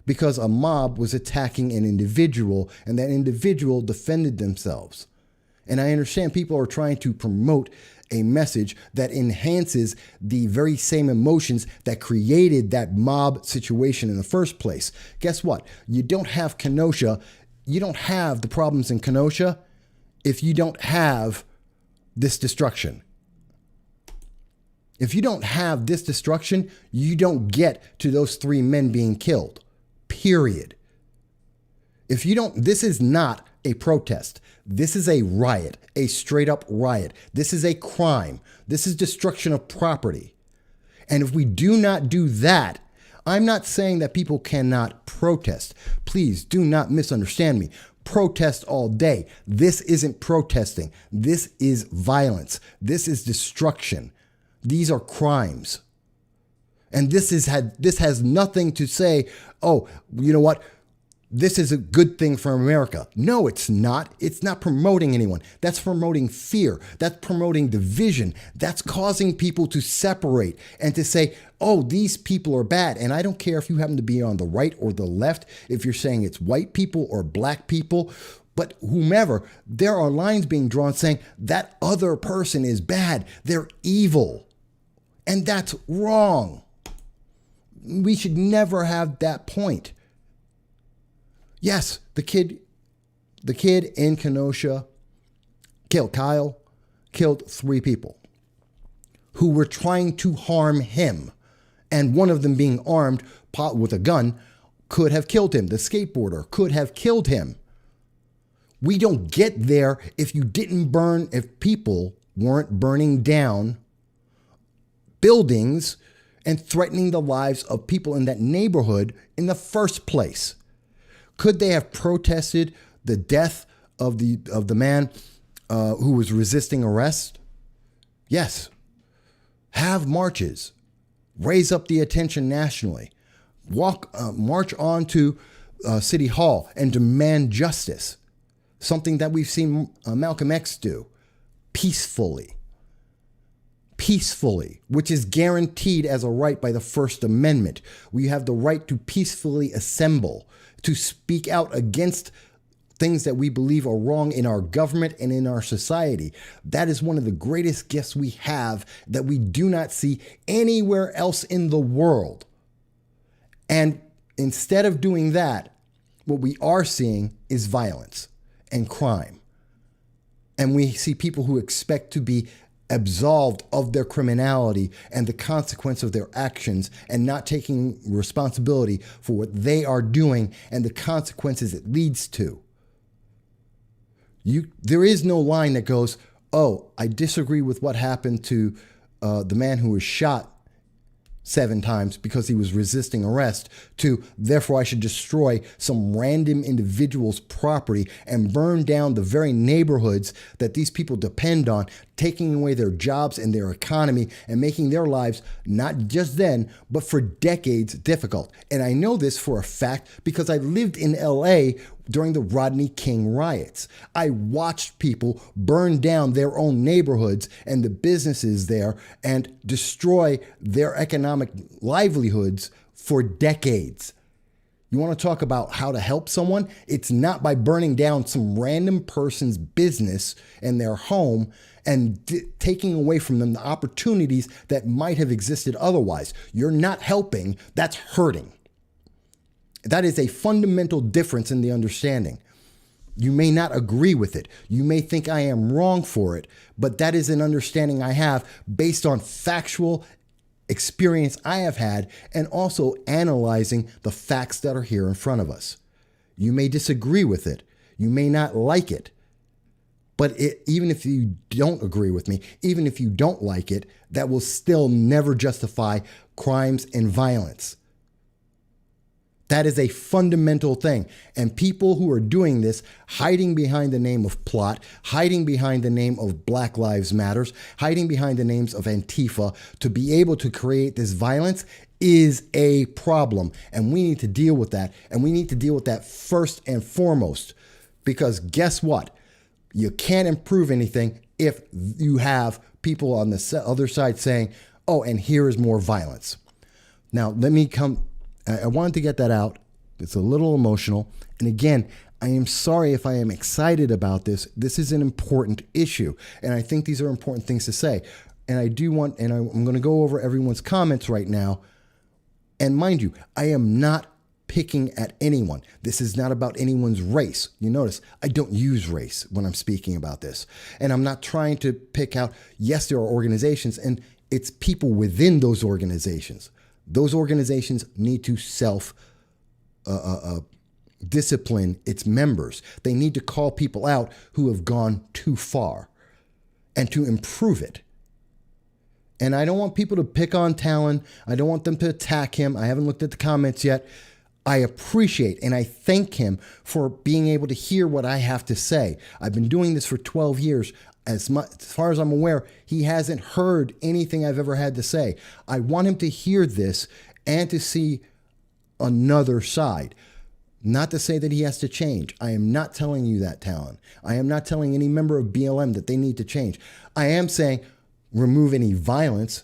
because a mob was attacking an individual and that individual defended themselves. And I understand people are trying to promote a message that enhances the very same emotions that created that mob situation in the first place. Guess what? You don't have Kenosha. You don't have the problems in Kenosha if you don't have this destruction. If you don't have this destruction, you don't get to those 3 men being killed. Period. If you don't, this is not a protest. This is a riot, a straight up riot. This is a crime. This is destruction of property. And if we do not do that, I'm not saying that people cannot protest. Please do not misunderstand me. Protest all day. This isn't protesting. This is violence. This is destruction. These are crimes. And this has nothing to say, oh, you know what? This is a good thing for America. No, it's not. It's not promoting anyone. That's promoting fear. That's promoting division. That's causing people to separate and to say, oh, these people are bad. And I don't care if you happen to be on the right or the left, if you're saying it's white people or black people, but whomever, there are lines being drawn saying that other person is bad. They're evil. And that's wrong. We should never have that point. Yes, the kid in Kenosha killed 3 people who were trying to harm him. And one of them being armed with a gun could have killed him. The skateboarder could have killed him. We don't get there if people weren't burning down buildings and threatening the lives of people in that neighborhood in the first place. Could they have protested the death of the man who was resisting arrest? Yes. Have marches. Raise up the attention nationally. March on to City Hall and demand justice. Something that we've seen Malcolm X do peacefully, which is guaranteed as a right by the First Amendment. We have the right to peacefully assemble, to speak out against things that we believe are wrong in our government and in our society. That is one of the greatest gifts we have that we do not see anywhere else in the world. And instead of doing that, what we are seeing is violence and crime. And we see people who expect to be absolved of their criminality and the consequence of their actions and not taking responsibility for what they are doing and the consequences it leads to. There is no line that goes, oh, I disagree with what happened to the man who was shot 7 times because he was resisting arrest, to therefore I should destroy some random individual's property and burn down the very neighborhoods that these people depend on, taking away their jobs and their economy and making their lives not just then, but for decades difficult. And I know this for a fact because I lived in LA during the Rodney King riots. I watched people burn down their own neighborhoods and the businesses there and destroy their economic livelihoods for decades. You want to talk about how to help someone? It's not by burning down some random person's business and their home and taking away from them the opportunities that might have existed otherwise. You're not helping, that's hurting. That is a fundamental difference in the understanding. You may not agree with it. You may think I am wrong for it, but that is an understanding I have based on factual experience I have had and also analyzing the facts that are here in front of us. You may disagree with it. You may not like it, But even if you don't agree with me, even if you don't like it, that will still never justify crimes and violence. That is a fundamental thing. And people who are doing this, hiding behind the name of plot, hiding behind the name of Black Lives Matters, hiding behind the names of Antifa to be able to create this violence is a problem. And we need to deal with that. And we need to deal with that first and foremost. Because guess what? You can't improve anything if you have people on the other side saying, oh, and here is more violence. Now, I wanted to get that out. It's a little emotional. And again, I am sorry if I am excited about this. This is an important issue. And I think these are important things to say. And I'm going to go over everyone's comments right now. And mind you, I am not picking at anyone. This is not about anyone's race. You notice I don't use race when I'm speaking about this. And I'm not trying to pick out, yes, there are organizations, and it's people within those organizations. Those organizations need to discipline its members. They need to call people out who have gone too far and to improve it. And I don't want people to pick on Talon. I don't want them to attack him. I haven't looked at the comments yet. I appreciate and I thank him for being able to hear what I have to say. I've been doing this for 12 years. As far as I'm aware, he hasn't heard anything I've ever had to say. I want him to hear this and to see another side. Not to say that he has to change. I am not telling you that, Talon. I am not telling any member of BLM that they need to change. I am saying remove any violence,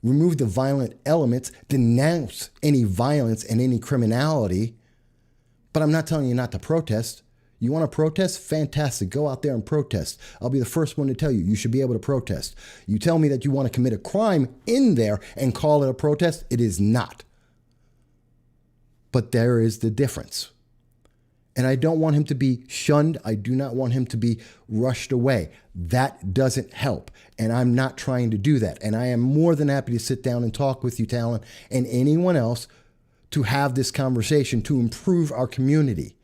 remove the violent elements, denounce any violence and any criminality. But I'm not telling you not to protest. You want to protest? Fantastic. Go out there and protest. I'll be the first one to tell you, you should be able to protest. You tell me that you want to commit a crime in there and call it a protest. It is not. But there is the difference. And I don't want him to be shunned. I do not want him to be rushed away. That doesn't help. And I'm not trying to do that. And I am more than happy to sit down and talk with you, Talon, and anyone else to have this conversation to improve our community.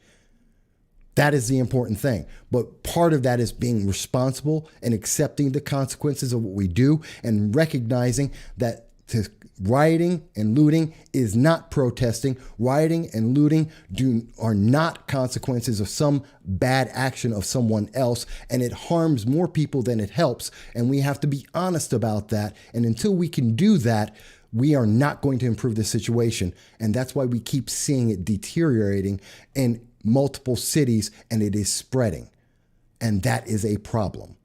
That is the important thing. But part of that is being responsible and accepting the consequences of what we do and recognizing that rioting and looting is not protesting. Rioting and looting are not consequences of some bad action of someone else, and it harms more people than it helps. And we have to be honest about that. And until we can do that, we are not going to improve the situation. And that's why we keep seeing it deteriorating in multiple cities, and it is spreading. And that is a problem.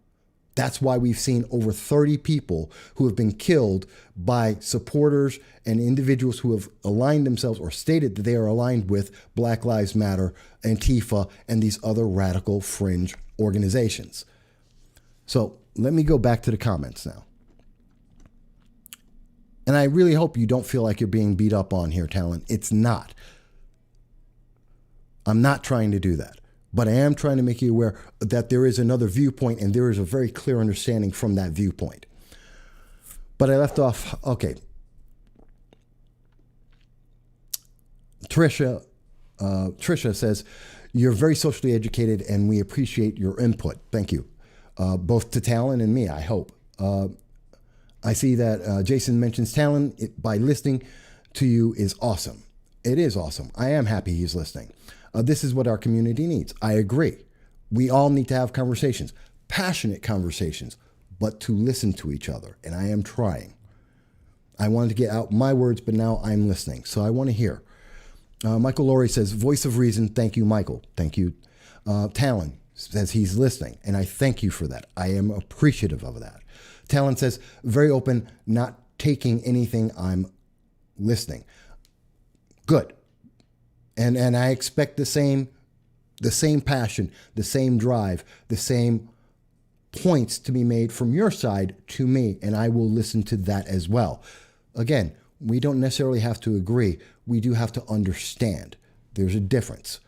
That's why we've seen over 30 people who have been killed by supporters and individuals who have aligned themselves or stated that they are aligned with Black Lives Matter, Antifa, and these other radical fringe organizations. So let me go back to the comments now. And I really hope you don't feel like you're being beat up on here, Talon. It's not. I'm not trying to do that. But I am trying to make you aware that there is another viewpoint, and there is a very clear understanding from that viewpoint. But I left off, okay. Trisha says, you're very socially educated, and we appreciate your input. Thank you. Both to Talon and me, I hope. I see that Jason mentions Talon by listening to you is awesome. It is awesome. I am happy he's listening. This is what our community needs. I agree. We all need to have conversations, passionate conversations, but to listen to each other. And I am trying. I wanted to get out my words, but now I'm listening. So I want to hear. Michael Laurie says, voice of reason. Thank you, Michael. Thank you. Talon says he's listening. And I thank you for that. I am appreciative of that. Talon says, very open, not taking anything. I'm listening. Good. And I expect the same passion, the same drive, the same points to be made from your side to me, and I will listen to that as well. Again, we don't necessarily have to agree. We do have to understand. There's a difference.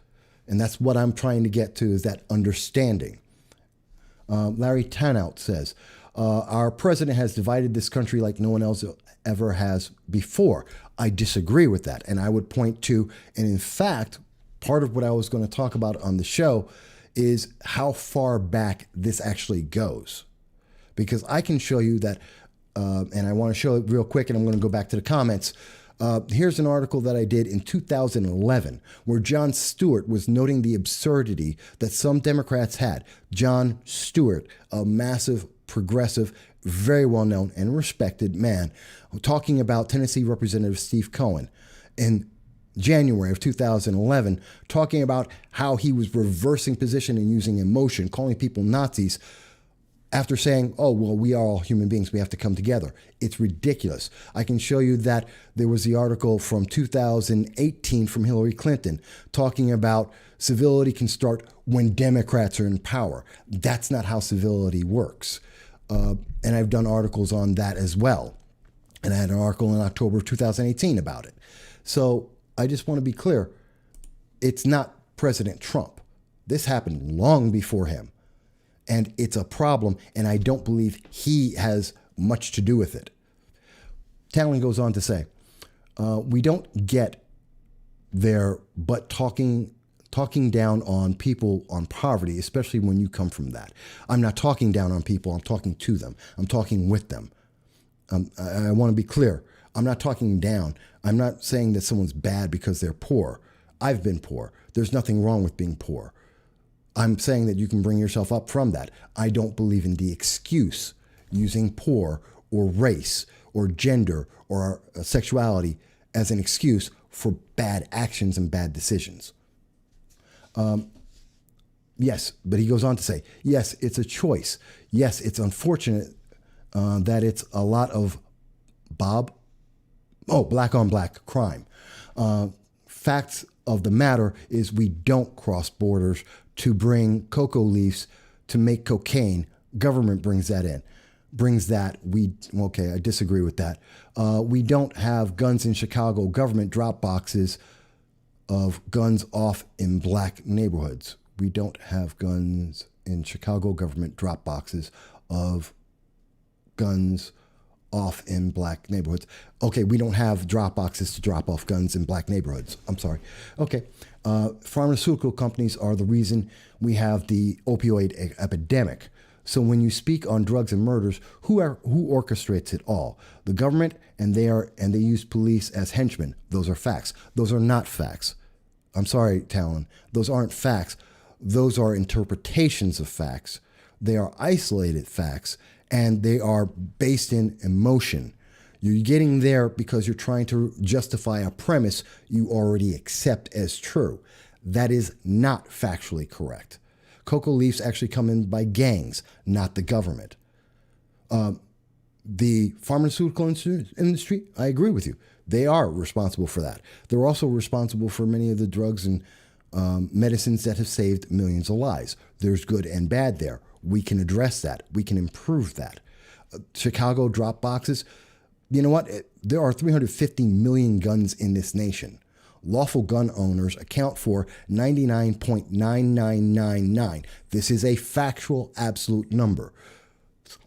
And that's what I'm trying to get to, is that understanding. Larry Tanout says, our president has divided this country like no one else ever has before. I disagree with that. And I would point to, and in fact, part of what I was going to talk about on the show is how far back this actually goes. Because I can show you that, and I want to show it real quick, and I'm going to go back to the comments. Here's an article that I did in 2011 where Jon Stewart was noting the absurdity that some Democrats had. Jon Stewart, a massive, progressive, very well-known and respected man, talking about Tennessee Representative Steve Cohen in January of 2011, talking about how he was reversing position and using emotion, calling people Nazis, after saying, oh, well, we are all human beings. We have to come together. It's ridiculous. I can show you that there was the article from 2018 from Hillary Clinton talking about civility can start when Democrats are in power. That's not how civility works. And I've done articles on that as well. And I had an article in October of 2018 about it. So I just want to be clear. It's not President Trump. This happened long before him. And it's a problem, and I don't believe he has much to do with it. Talon goes on to say, we don't get there, but talking down on people on poverty, especially when you come from that. I'm not talking down on people. I'm talking to them. I'm talking with them. I want to be clear. I'm not talking down. I'm not saying that someone's bad because they're poor. I've been poor. There's nothing wrong with being poor. I'm saying that you can bring yourself up from that. I don't believe in the excuse using poor or race or gender or sexuality as an excuse for bad actions and bad decisions. Yes, but he goes on to say, yes, it's a choice. Yes, it's unfortunate that it's a lot of black on black crime. Facts of the matter is we don't cross borders to bring cocoa leaves to make cocaine. Government brings that in. I disagree with that. We don't have guns in Chicago. Government drop boxes of guns off in black neighborhoods. We don't have guns in Chicago. Government drop boxes of guns off in black neighborhoods. Okay, we don't have drop boxes to drop off guns in black neighborhoods. I'm sorry. Okay, pharmaceutical companies are the reason we have the opioid epidemic. So when you speak on drugs and murders, who orchestrates it all? The government, and they use police as henchmen. Those are facts. Those are not facts. I'm sorry, Talon. Those aren't facts. Those are interpretations of facts. They are isolated facts, and they are based in emotion. You're getting there because you're trying to justify a premise you already accept as true. That is not factually correct. Cocoa leaves actually come in by gangs, not the government. The pharmaceutical industry, I agree with you. They are responsible for that. They're also responsible for many of the drugs and medicines that have saved millions of lives. There's good and bad there. We can address that. We can improve that. Chicago drop boxes. You know what? There are 350 million guns in this nation. Lawful gun owners account for 99.9999. This is a factual, absolute number.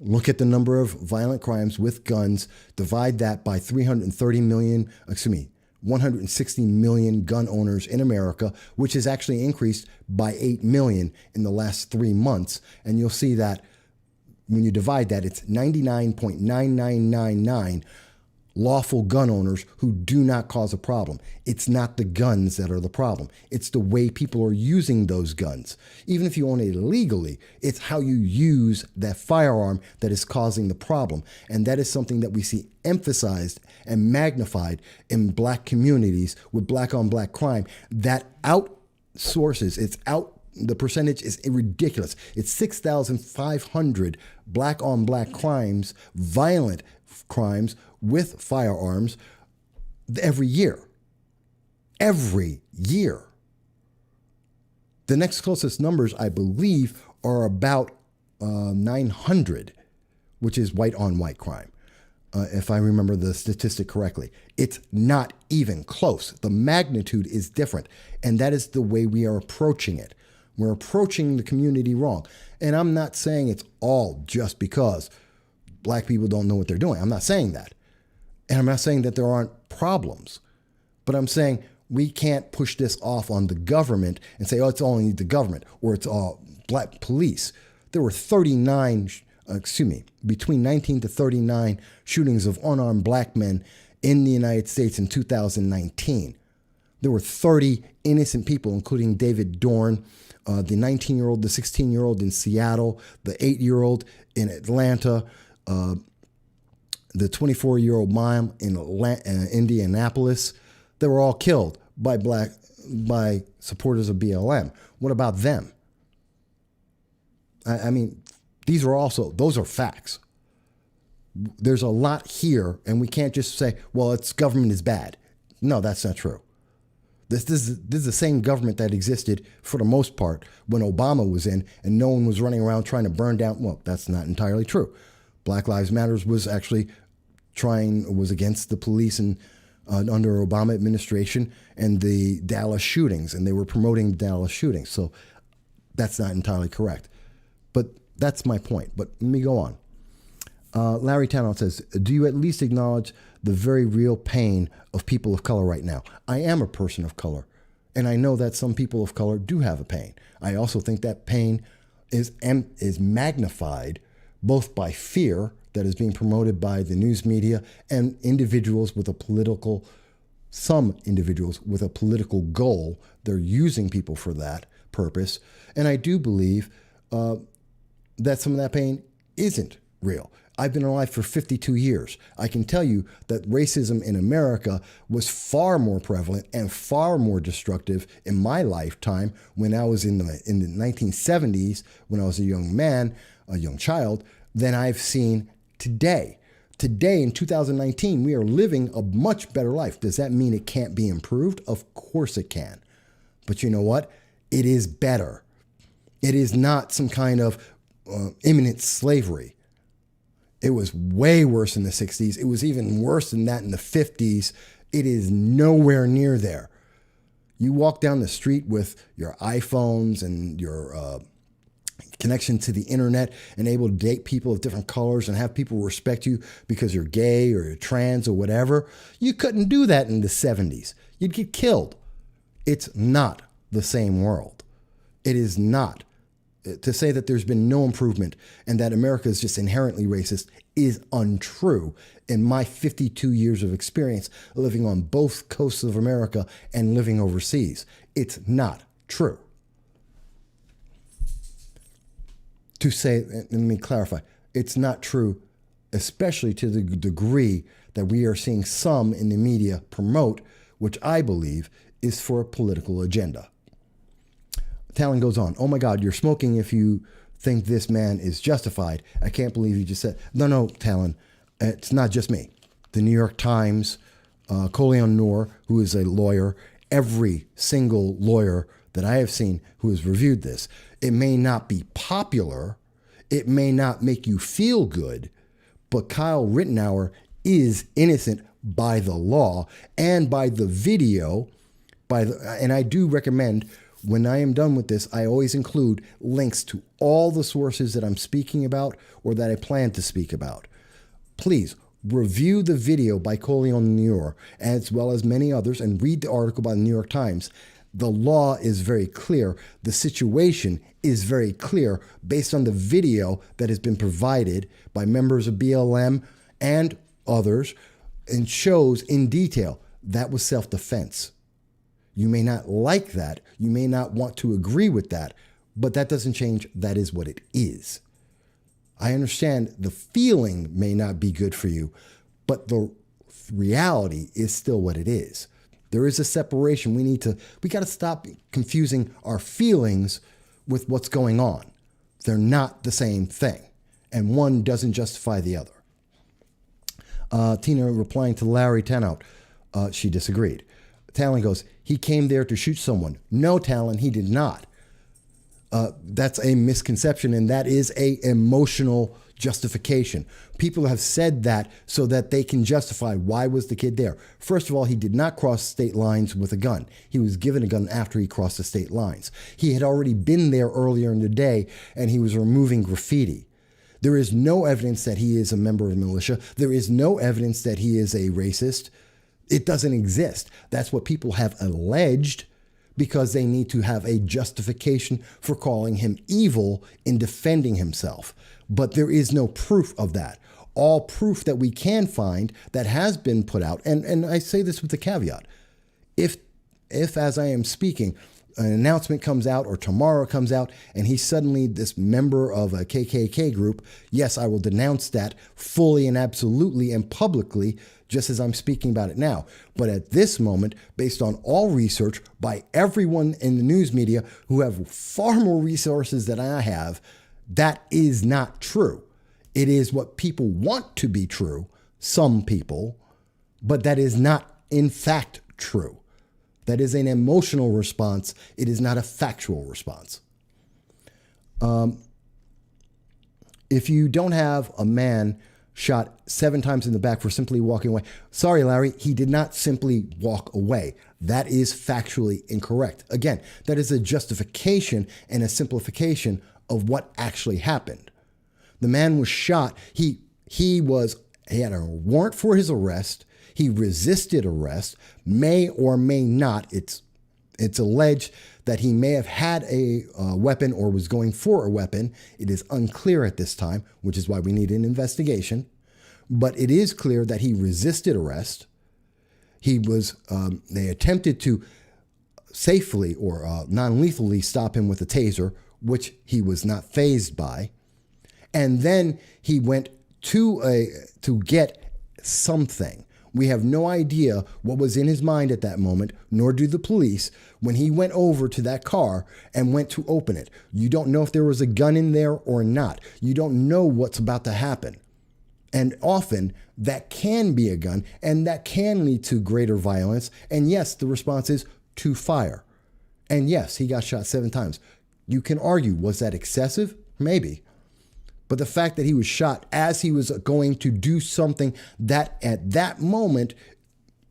Look at the number of violent crimes with guns. Divide that by 160 million gun owners in America, which has actually increased by 8 million in the last 3 months. And you'll see that when you divide that, it's 99.9999 lawful gun owners who do not cause a problem. It's not the guns that are the problem. It's the way people are using those guns. Even if you own it illegally, it's how you use that firearm that is causing the problem. And that is something that we see emphasized and magnified in black communities with black on black crime that outsources, the percentage is ridiculous. It's 6,500 black on black crimes, violent crimes with firearms every year. Every year. The next closest numbers, I believe, are about 900, which is white on white crime. If I remember the statistic correctly. It's not even close. The magnitude is different. And that is the way we are approaching it. We're approaching the community wrong. And I'm not saying it's all just because black people don't know what they're doing. I'm not saying that. And I'm not saying that there aren't problems. But I'm saying We can't push this off on the government and say, oh, it's only the government or it's all black police. There were between 19 to 39 shootings of unarmed black men in the United States in 2019. There were 30 innocent people, including David Dorn, the 19-year-old, the 16-year-old in Seattle, the 8-year-old in Atlanta, the 24-year-old mom in Indianapolis. They were all killed by supporters of BLM. What about them? I mean, those are facts. There's a lot here, and we can't just say, well, it's government is bad. No, that's not true. This is the same government that existed for the most part when Obama was in, and no one was running around trying to burn down. Well, that's not entirely true. Black Lives Matter was actually was against the police and under Obama administration and the Dallas shootings, and they were promoting Dallas shootings. So that's not entirely correct. But that's my point. But let me go on. Larry Tanout says, do you at least acknowledge the very real pain of people of color right now? I am a person of color, and I know that some people of color do have a pain. I also think that pain is magnified both by fear that is being promoted by the news media and some individuals with a political goal. They're using people for that purpose. And I do believe that some of that pain isn't real. I've been alive for 52 years. I can tell you that racism in America was far more prevalent and far more destructive in my lifetime when I was in the 1970s, when I was a young man, a young child, than I've seen today. Today, in 2019, we are living a much better life. Does that mean it can't be improved? Of course it can. But you know what? It is better. It is not some kind of imminent slavery. It was way worse in the 60s. It was even worse than that in the 50s. It is nowhere near there. You walk down the street with your iPhones and your connection to the internet and able to date people of different colors and have people respect you because you're gay or you're trans or whatever. You couldn't do that in the 70s. You'd get killed. It's not the same world. It is not. To say that there's been no improvement and that America is just inherently racist is untrue. In my 52 years of experience living on both coasts of America and living overseas, it's not true. To say, let me clarify, it's not true, especially to the degree that we are seeing some in the media promote, which I believe is for a political agenda. Talon goes on, oh my God, you're smoking if you think this man is justified. I can't believe you just said, no, Talon, it's not just me. The New York Times, Coleon Noor, who is a lawyer, every single lawyer that I have seen who has reviewed this. It may not be popular, it may not make you feel good, but Kyle Rittenhour is innocent by the law and by the video, and I do recommend, when I am done with this, I always include links to all the sources that I'm speaking about or that I plan to speak about. Please review the video by Coleon Noor as well as many others and read the article by the New York Times. The law is very clear. The situation is very clear based on the video that has been provided by members of BLM and others and shows in detail that was self-defense. You may not like that. You may not want to agree with that, but that doesn't change. That is what it is. I understand the feeling may not be good for you, but the reality is still what it is. There is a separation. We got to stop confusing our feelings with what's going on. They're not the same thing, and one doesn't justify the other. Tina replying to Larry Tanout, she disagreed. Talon goes, he came there to shoot someone. No, Talon, he did not. That's a misconception, and that is a emotional justification. People have said that so that they can justify why was the kid there. First of all, he did not cross state lines with a gun. He was given a gun after he crossed the state lines. He had already been there earlier in the day, and he was removing graffiti. There is no evidence that he is a member of the militia. There is no evidence that he is a racist. It doesn't exist. That's what people have alleged because they need to have a justification for calling him evil in defending himself. But there is no proof of that. All proof that we can find that has been put out, and I say this with a caveat, if as I am speaking, an announcement comes out or tomorrow comes out and he's suddenly this member of a KKK group, yes, I will denounce that fully and absolutely and publicly, just as I'm speaking about it now. But at this moment, based on all research by everyone in the news media who have far more resources than I have, that is not true. It is what people want to be true, some people, but that is not in fact true. That is an emotional response. It is not a factual response. If you don't have a man shot 7 times in the back for simply walking away, sorry, Larry, he did not simply walk away. That is factually incorrect. Again, that is a justification and a simplification of what actually happened. The man was shot. He had a warrant for his arrest. He resisted arrest, may or may not. It's alleged that he may have had a weapon or was going for a weapon. It is unclear at this time, which is why we need an investigation. But it is clear that he resisted arrest. They attempted to safely or non-lethally stop him with a taser, which he was not fazed by. And then he went to get something. We have no idea what was in his mind at that moment, nor do the police, when he went over to that car and went to open it. You don't know if there was a gun in there or not. You don't know what's about to happen. And often that can be a gun, and that can lead to greater violence. And yes, the response is to fire. And yes, he got shot 7 times. You can argue, was that excessive? Maybe. But the fact that he was shot as he was going to do something that at that moment,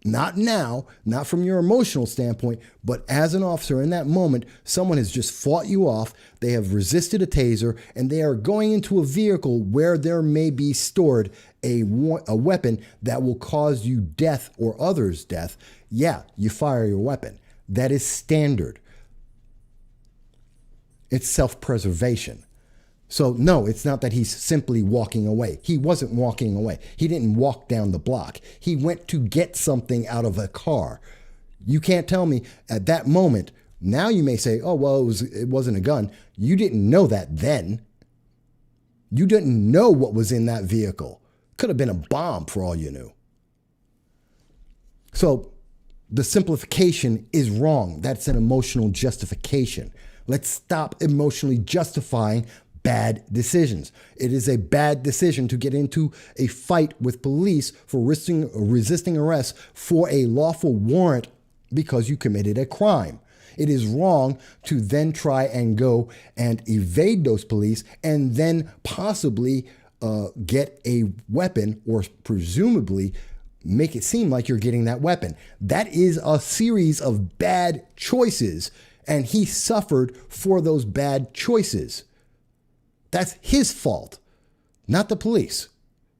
not now, not from your emotional standpoint, but as an officer in that moment, someone has just fought you off. They have resisted a taser and they are going into a vehicle where there may be stored a weapon that will cause you death or others death. Yeah, you fire your weapon. That is standard. It's self-preservation. So no, it's not that he's simply walking away. He wasn't walking away. He didn't walk down the block. He went to get something out of a car. You can't tell me at that moment. Now you may say, oh, well, it wasn't a gun. You didn't know that then. You didn't know what was in that vehicle. Could have been a bomb for all you knew. So the simplification is wrong. That's an emotional justification. Let's stop emotionally justifying bad decisions. It is a bad decision to get into a fight with police for resisting arrest for a lawful warrant because you committed a crime. It is wrong to then try and go and evade those police and then possibly get a weapon or presumably make it seem like you're getting that weapon. That is a series of bad choices, and he suffered for those bad choices. That's his fault, not the police.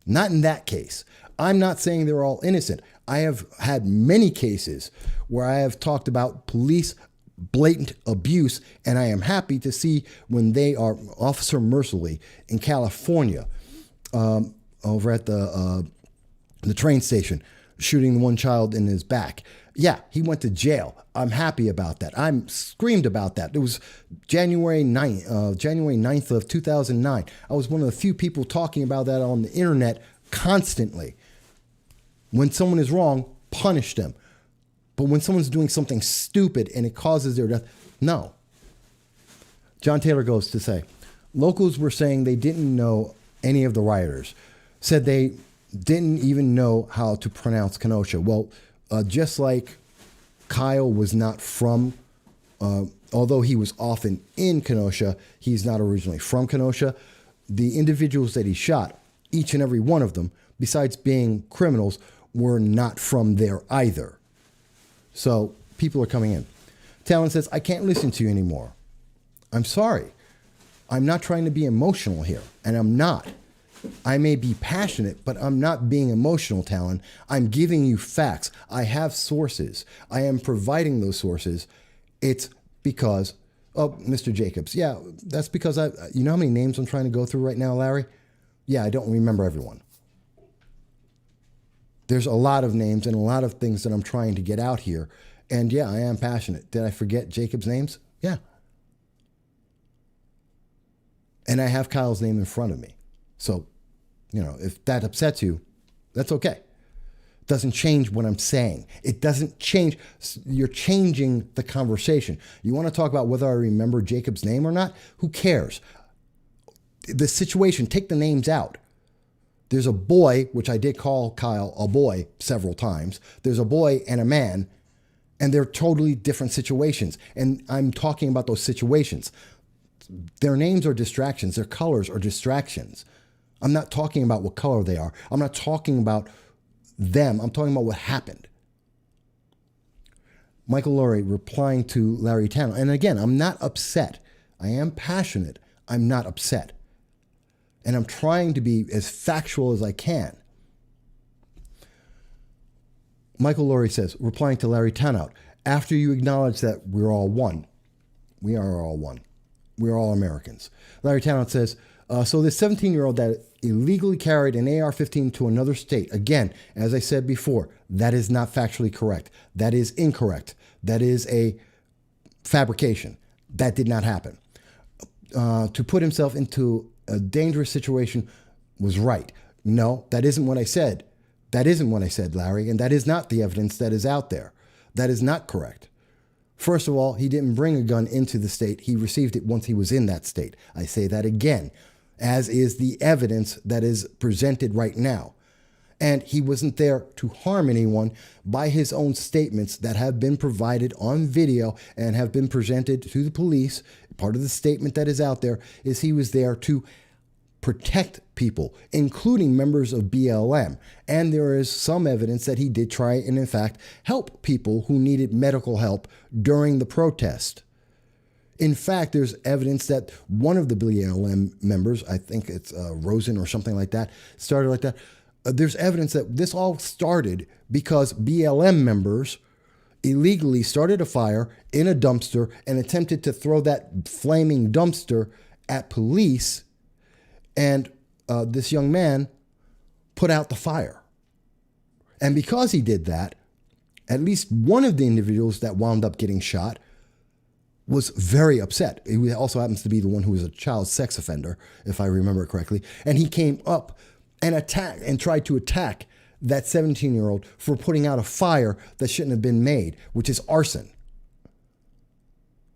Not in that case. I'm not saying they're all innocent. I have had many cases where I have talked about police blatant abuse, and I am happy to see when they are Officer Mercilessly in California, over at the train station, shooting the one child in his back. Yeah, he went to jail. I'm happy about that. I'm screamed about that. It was January 9th of 2009. I was one of the few people talking about that on the internet constantly. When someone is wrong, punish them. But when someone's doing something stupid and it causes their death, no. John Taylor goes to say, locals were saying they didn't know any of the rioters, said they didn't even know how to pronounce Kenosha. Well, just like Kyle was not from, although he was often in Kenosha, he's not originally from Kenosha. The individuals that he shot, each and every one of them, besides being criminals, were not from there either. So people are coming in. Talon says, I can't listen to you anymore. I'm sorry. I'm not trying to be emotional here, and I'm not. I may be passionate, but I'm not being emotional, Talon. I'm giving you facts. I have sources. I am providing those sources. It's because, oh, Mr. Jacobs. Yeah, that's because you know how many names I'm trying to go through right now, Larry? Yeah, I don't remember everyone. There's a lot of names and a lot of things that I'm trying to get out here. And yeah, I am passionate. Did I forget Jacob's names? Yeah. And I have Kyle's name in front of me. So, you know, if that upsets you, that's okay. It doesn't change what I'm saying. It doesn't change. You're changing the conversation. You want to talk about whether I remember Jacob's name or not? Who cares? The situation, take the names out. There's a boy, which I did call Kyle a boy several times. There's a boy and a man, and they're totally different situations. And I'm talking about those situations. Their names are distractions. Their colors are distractions. I'm not talking about what color they are. I'm not talking about them. I'm talking about what happened. Michael Lurie replying to Larry Tanner. And again, I'm not upset. I am passionate. I'm not upset. And I'm trying to be as factual as I can. Michael Lurie says, replying to Larry Tanout, after you acknowledge that we're all one. We are all one. We're all Americans. Larry Tanout says, so this 17-year-old that illegally carried an AR-15 to another state, again, as I said before, that is not factually correct. That is incorrect. That is a fabrication. That did not happen. To put himself into a dangerous situation was right. No, that isn't what I said. That isn't what I said, Larry, and that is not the evidence that is out there. That is not correct. First of all, he didn't bring a gun into the state. He received it once he was in that state. I say that again, as is the evidence that is presented right now. And he wasn't there to harm anyone by his own statements that have been provided on video and have been presented to the police. Part of the statement that is out there is he was there to protect people, including members of BLM. And there is some evidence that he did try and, in fact, help people who needed medical help during the protest. In fact, there's evidence that one of the BLM members, I think it's Rosen or something like that, started like that. There's evidence that this all started because BLM members illegally started a fire in a dumpster and attempted to throw that flaming dumpster at police. And this young man put out the fire. And because he did that, at least one of the individuals that wound up getting shot was very upset. He also happens to be the one who was a child sex offender, if I remember correctly. And he came up and attacked and tried to attack that 17-year-old for putting out a fire that shouldn't have been made, which is arson.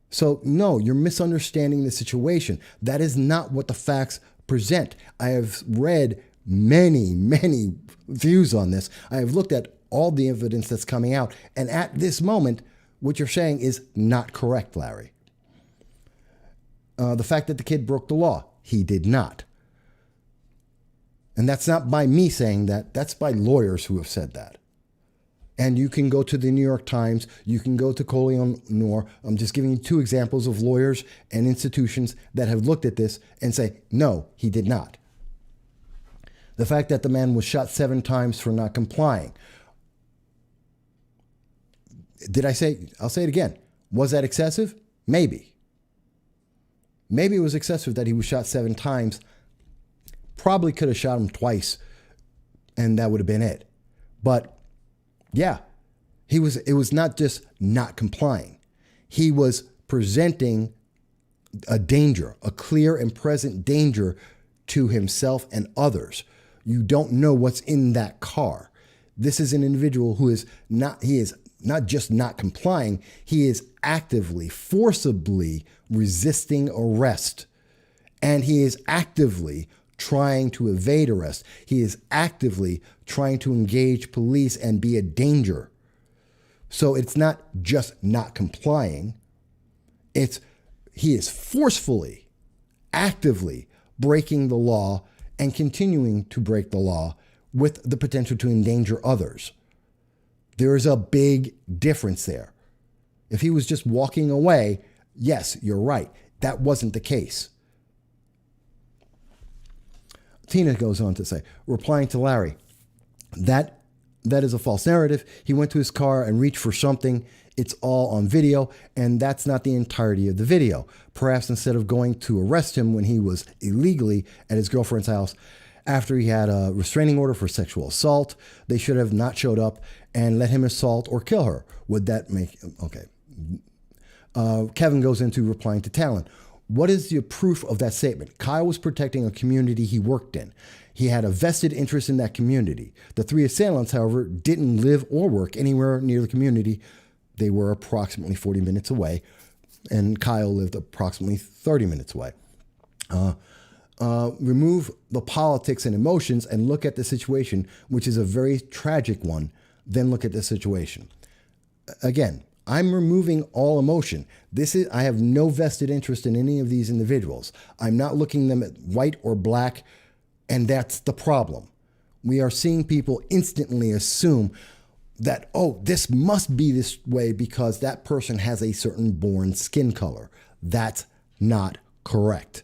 So no, you're misunderstanding the situation. That is not what the facts present. I have read many views on this. I have looked at all the evidence that's coming out. And at this moment, what you're saying is not correct, Larry. The fact that the kid broke the law, he did not. And that's not by me saying that. That's by lawyers who have said that. And you can go to the New York Times. You can go to Colion Noir. I'm just giving you two examples of lawyers and institutions that have looked at this and say, no, he did not. The fact that the man was shot 7 times for not complying. Did I say, I'll say it again. Was that excessive? Maybe. Maybe it was excessive that he was shot 7 times. Probably could have shot him twice and that would have been it. But yeah, it was not just not complying. He was presenting a danger, a clear and present danger to himself and others. You don't know what's in that car. This is an individual who is not just not complying, he is actively, forcibly resisting arrest. And he is actively trying to evade arrest. He is actively trying to engage police and be a danger. So it's not just not complying. He is forcefully, actively breaking the law and continuing to break the law with the potential to endanger others. There is a big difference there. If he was just walking away, yes, you're right. That wasn't the case. Tina goes on to say, replying to Larry, that is a false narrative. He went to his car and reached for something. It's all on video, and that's not the entirety of the video. Perhaps instead of going to arrest him when he was illegally at his girlfriend's house after he had a restraining order for sexual assault, they should have not showed up and let him assault or kill her. Would that make... Okay. Kevin goes into replying to Talon. What is the proof of that statement? Kyle was protecting a community he worked in. He had a vested interest in that community. The three assailants, however, didn't live or work anywhere near the community. They were approximately 40 minutes away, and Kyle lived approximately 30 minutes away. Remove the politics and emotions and look at the situation, which is a very tragic one. Then look at the situation. Again, I'm removing all emotion. I have no vested interest in any of these individuals. I'm not looking them at white or black, and that's the problem. We are seeing people instantly assume that, oh, this must be this way because that person has a certain born skin color. That's not correct.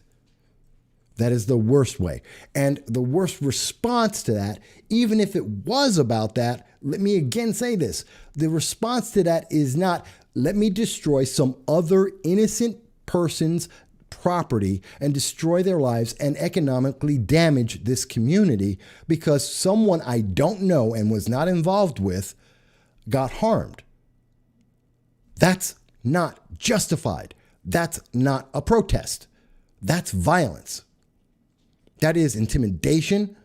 That is the worst way. And the worst response to that, even if it was about that, let me again say this. The response to that is not, let me destroy some other innocent person's property and destroy their lives and economically damage this community because someone I don't know and was not involved with got harmed. That's not justified. That's not a protest. That's violence. That is intimidation.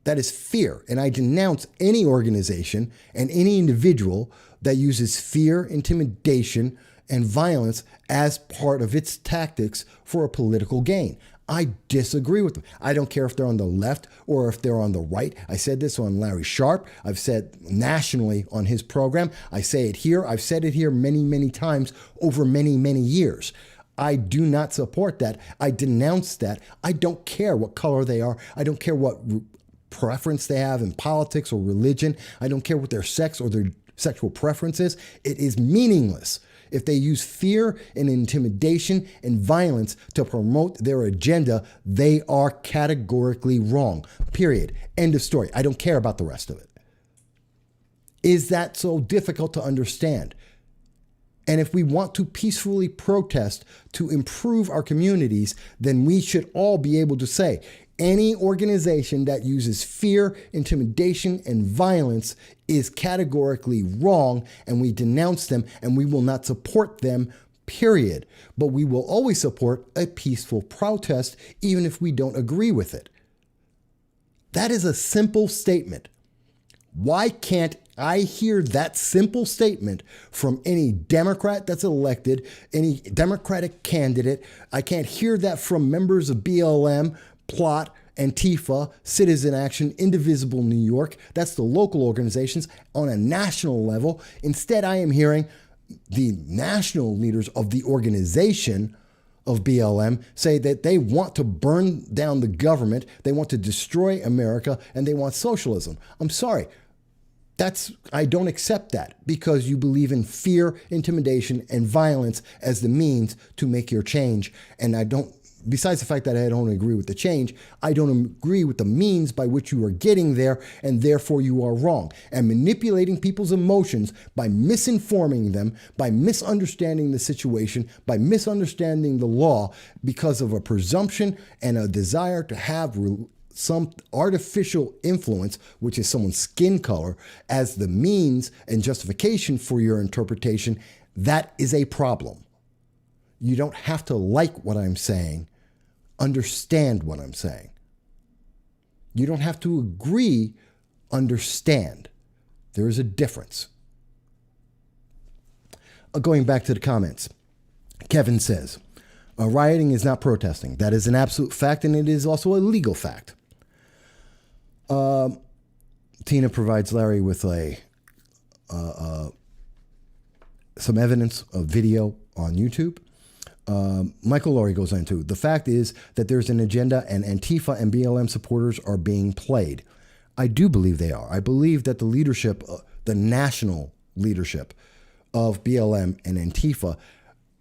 That is fear. And I denounce any organization and any individual that uses fear, intimidation, and violence as part of its tactics for a political gain. I disagree with them. I don't care if they're on the left or if they're on the right. I said this on Larry Sharp. I've said nationally on his program. I say it here. I've said it here many, many times over many, many years. I do not support that. I denounce that. I don't care what color they are. I don't care what preference they have in politics or religion. I don't care what their sex or their sexual preference is. It is meaningless. If they use fear and intimidation and violence to promote their agenda, they are categorically wrong. Period. End of story. I don't care about the rest of it. Is that so difficult to understand? And if we want to peacefully protest to improve our communities, then we should all be able to say, any organization that uses fear, intimidation, and violence is categorically wrong, and we denounce them, and we will not support them, period. But we will always support a peaceful protest, even if we don't agree with it. That is a simple statement. Why can't I hear that simple statement from any Democrat that's elected, any Democratic candidate? I can't hear that from members of BLM, Plot, Antifa, Citizen Action, Indivisible New York. That's the local organizations on a national level. Instead, I am hearing the national leaders of the organization of BLM say that they want to burn down the government, they want to destroy America, and they want socialism. I'm sorry. I don't accept that because you believe in fear, intimidation, and violence as the means to make your change. And besides the fact that I don't agree with the change, I don't agree with the means by which you are getting there, and therefore you are wrong. And manipulating people's emotions by misinforming them, by misunderstanding the situation, by misunderstanding the law because of a presumption and a desire to have some artificial influence, which is someone's skin color, as the means and justification for your interpretation, that is a problem. You don't have to like what I'm saying. Understand what I'm saying. You don't have to agree, understand. There is a difference. Going back to the comments, Kevin says, rioting is not protesting. That is an absolute fact, and it is also a legal fact. Tina provides Larry with some evidence of video on YouTube. Michael Laurie goes into, the fact is that there's an agenda and Antifa and BLM supporters are being played. I do believe they are. I believe that the leadership, the national leadership of BLM and Antifa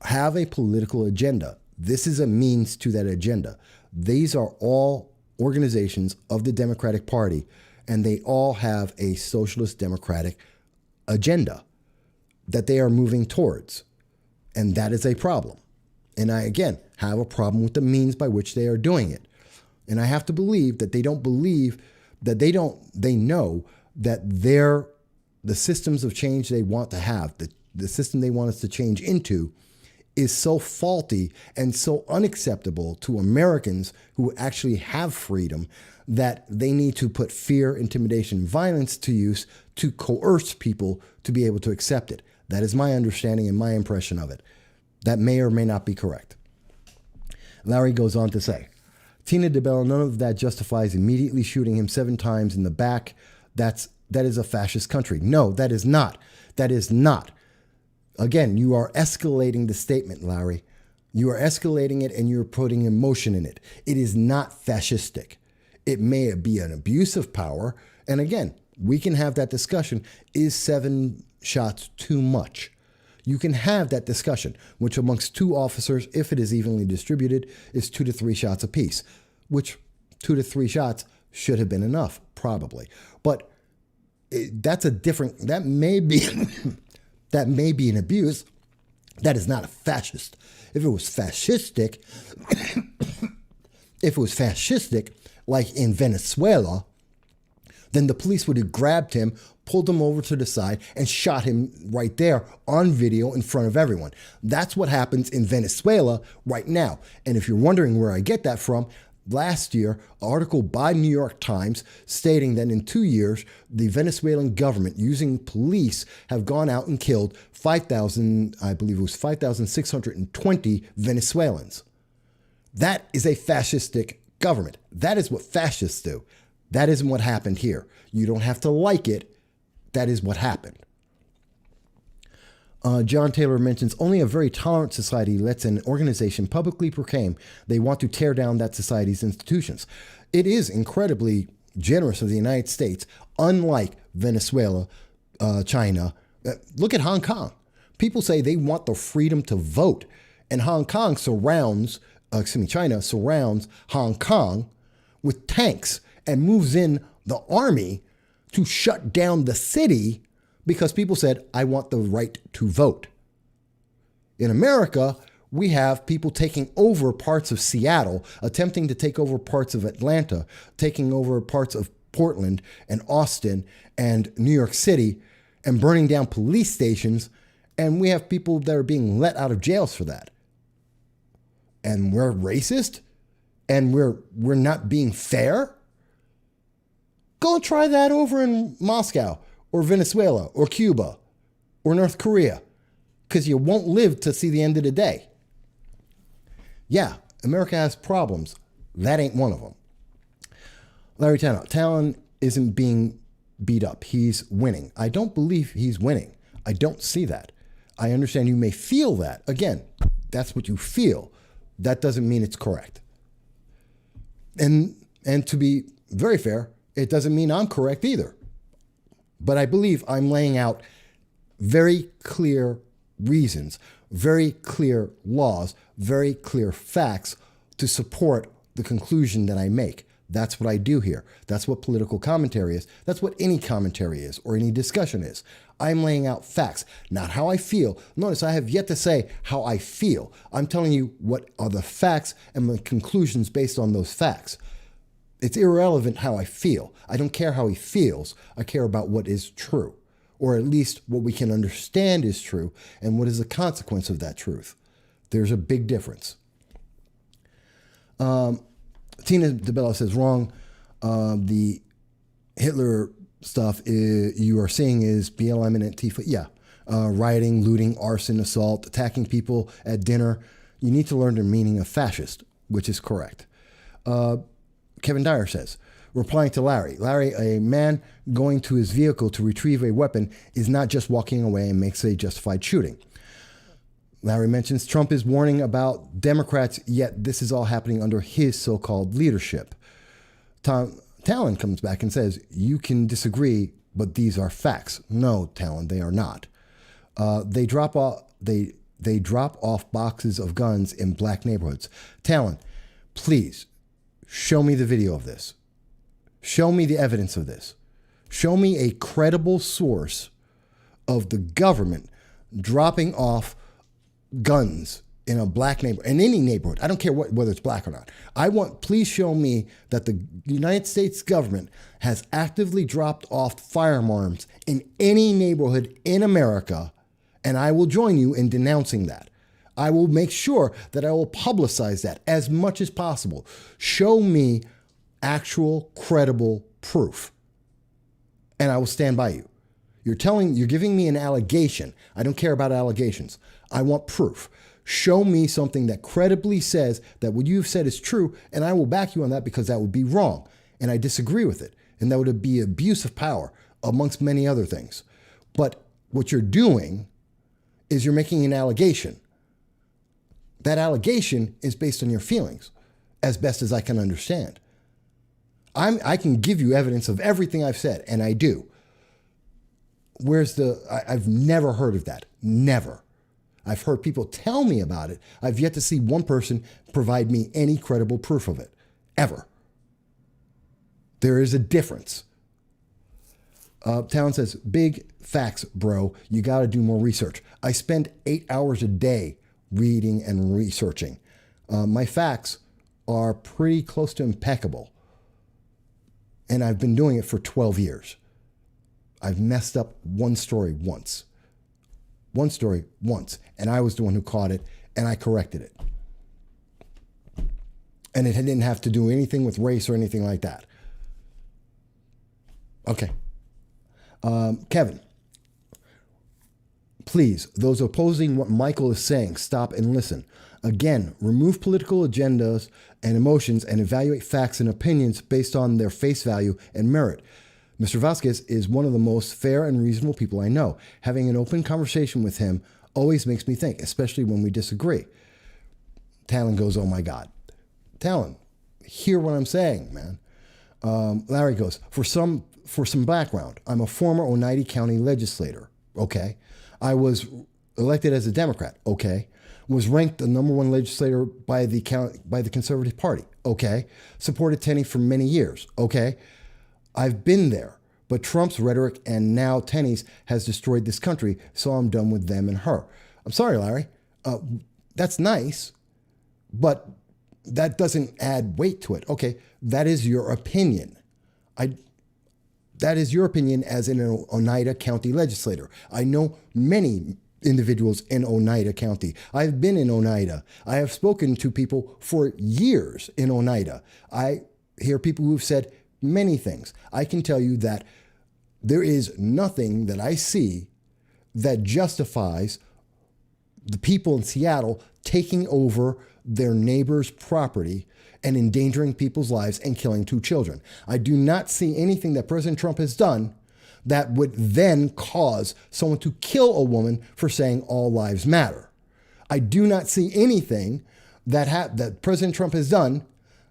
have a political agenda. This is a means to that agenda. These are all organizations of the Democratic Party, and they all have a socialist democratic agenda that they are moving towards. And that is a problem. And I, again, have a problem with the means by which they are doing it. And I have to believe that they don't believe that they know that the systems of change they want to have, the system they want us to change into, is so faulty and so unacceptable to Americans who actually have freedom that they need to put fear, intimidation, violence to use to coerce people to be able to accept it. That is my understanding and my impression of it. That may or may not be correct. Larry goes on to say, Tina DeBello, none of that justifies immediately shooting him 7 times in the back. That is a fascist country. No, that is not. That is not. Again, you are escalating the statement, Larry. You are escalating it and you're putting emotion in it. It is not fascistic. It may be an abuse of power. And again, we can have that discussion. Is 7 shots too much? You can have that discussion, which amongst 2 officers, if it is evenly distributed, is 2 to 3 shots apiece, which 2 to 3 shots should have been enough, probably. But that may be that may be an abuse. That is not a fascist. If it was fascistic, like in Venezuela, then the police would have grabbed him, pulled him over to the side, and shot him right there on video in front of everyone. That's what happens in Venezuela right now. And if you're wondering where I get that from, last year, an article by New York Times stating that in 2 years, the Venezuelan government, using police, have gone out and killed 5,620 Venezuelans. That is a fascistic government. That is what fascists do. That isn't what happened here. You don't have to like it. That is what happened. John Taylor mentions only a very tolerant society lets an organization publicly proclaim they want to tear down that society's institutions. It is incredibly generous of the United States, unlike Venezuela, China. Look at Hong Kong. People say they want the freedom to vote, and China surrounds Hong Kong with tanks and moves in the army to shut down the city because people said, I want the right to vote. In America, we have people taking over parts of Seattle, attempting to take over parts of Atlanta, taking over parts of Portland and Austin and New York City, and burning down police stations. And we have people that are being let out of jails for that. And we're racist? And we're not being fair? Go try that over in Moscow or Venezuela or Cuba or North Korea, because you won't live to see the end of the day. Yeah, America has problems. That ain't one of them. Larry Talon isn't being beat up. He's winning. I don't believe he's winning. I don't see that. I understand you may feel that. Again, that's what you feel. That doesn't mean it's correct. And to be very fair, it doesn't mean I'm correct either. But I believe I'm laying out very clear reasons, very clear laws, very clear facts to support the conclusion that I make. That's what I do here. That's what political commentary is. That's what any commentary is or any discussion is. I'm laying out facts, not how I feel. Notice I have yet to say how I feel. I'm telling you what are the facts and the conclusions based on those facts. It's irrelevant how I feel. I don't care how he feels. I care about what is true, or at least what we can understand is true, and what is the consequence of that truth. There's a big difference. Tina DeBello says, wrong. The Hitler stuff you are seeing is BLM and Antifa. Yeah. Rioting, looting, arson, assault, attacking people at dinner. You need to learn the meaning of fascist, which is correct. Kevin Dyer says, replying to Larry, a man going to his vehicle to retrieve a weapon is not just walking away and makes a justified shooting. Larry mentions Trump is warning about Democrats, yet this is all happening under his so-called leadership. Talon comes back and says, you can disagree, but these are facts. No, Talon, they are not. They drop off boxes of guns in black neighborhoods. Talon, please, Show me the video of this. Show me the evidence of this. Show me a credible source of the government dropping off guns in a black neighborhood, in any neighborhood. I don't care whether it's black or not. Please show me that the United States government has actively dropped off firearms in any neighborhood in America, and I will join you in denouncing that. I will make sure that I will publicize that as much as possible. Show me actual, credible proof, and I will stand by you. You're giving me an allegation. I don't care about allegations. I want proof. Show me something that credibly says that what you've said is true, and I will back you on that, because that would be wrong, and I disagree with it, and that would be abuse of power, amongst many other things. But what you're doing is you're making an allegation. That allegation is based on your feelings, as best as I can understand. I can give you evidence of everything I've said, and I do. I've never heard of that. Never. I've heard people tell me about it. I've yet to see one person provide me any credible proof of it, ever. There is a difference. Talon says, big facts, bro. You got to do more research. I spend 8 hours a day reading and researching. My facts are pretty close to impeccable. And I've been doing it for 12 years. I've messed up one story once. And I was the one who caught it, and I corrected it. And it didn't have to do anything with race or anything like that. Okay. Kevin, please, those opposing what Michael is saying, stop and listen. Again, remove political agendas and emotions and evaluate facts and opinions based on their face value and merit. Mr. Vasquez is one of the most fair and reasonable people I know. Having an open conversation with him always makes me think, especially when we disagree. Talon goes, oh my God. Talon, hear what I'm saying, man. Larry goes, for some background, I'm a former Oneida County legislator. Okay. I was elected as a Democrat. Okay. Was ranked the #1 legislator by the Conservative Party. Okay. Supported Tenney for many years. Okay. I've been there, but Trump's rhetoric and now Tenney's has destroyed this country, so I'm done with them and her. I'm sorry, Larry. That's nice, but that doesn't add weight to it. Okay, that is your opinion. That is your opinion as an Oneida County legislator. I know many individuals in Oneida County. I've been in Oneida. I have spoken to people for years in Oneida. I hear people who've said many things. I can tell you that there is nothing that I see that justifies the people in Seattle taking over their neighbor's property and endangering people's lives and killing 2 children. I do not see anything that President Trump has done that would then cause someone to kill a woman for saying all lives matter. I do not see anything that President Trump has done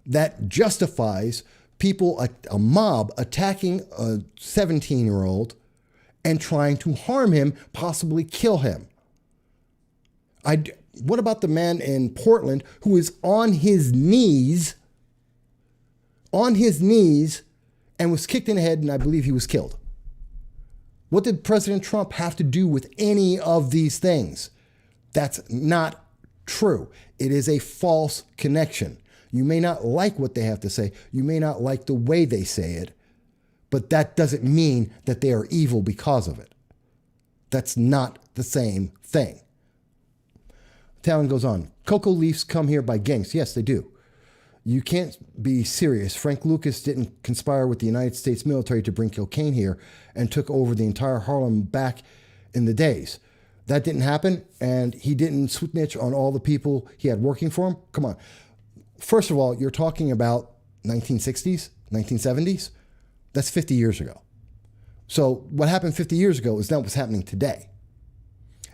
that justifies people, a mob attacking a 17-year-old and trying to harm him, possibly kill him. What about the man in Portland who is on his knees, and was kicked in the head, and I believe he was killed? What did President Trump have to do with any of these things? That's not true. It is a false connection. You may not like what they have to say. You may not like the way they say it, but that doesn't mean that they are evil because of it. That's not the same thing. Talon goes on. Cocoa leaves come here by gangs. Yes, they do. You can't be serious. Frank Lucas didn't conspire with the United States military to bring cocaine here and took over the entire Harlem back in the days. That didn't happen, and he didn't snitch on all the people he had working for him. Come on. First of all, you're talking about 1960s, 1970s. That's 50 years ago. So what happened 50 years ago is not what's happening today.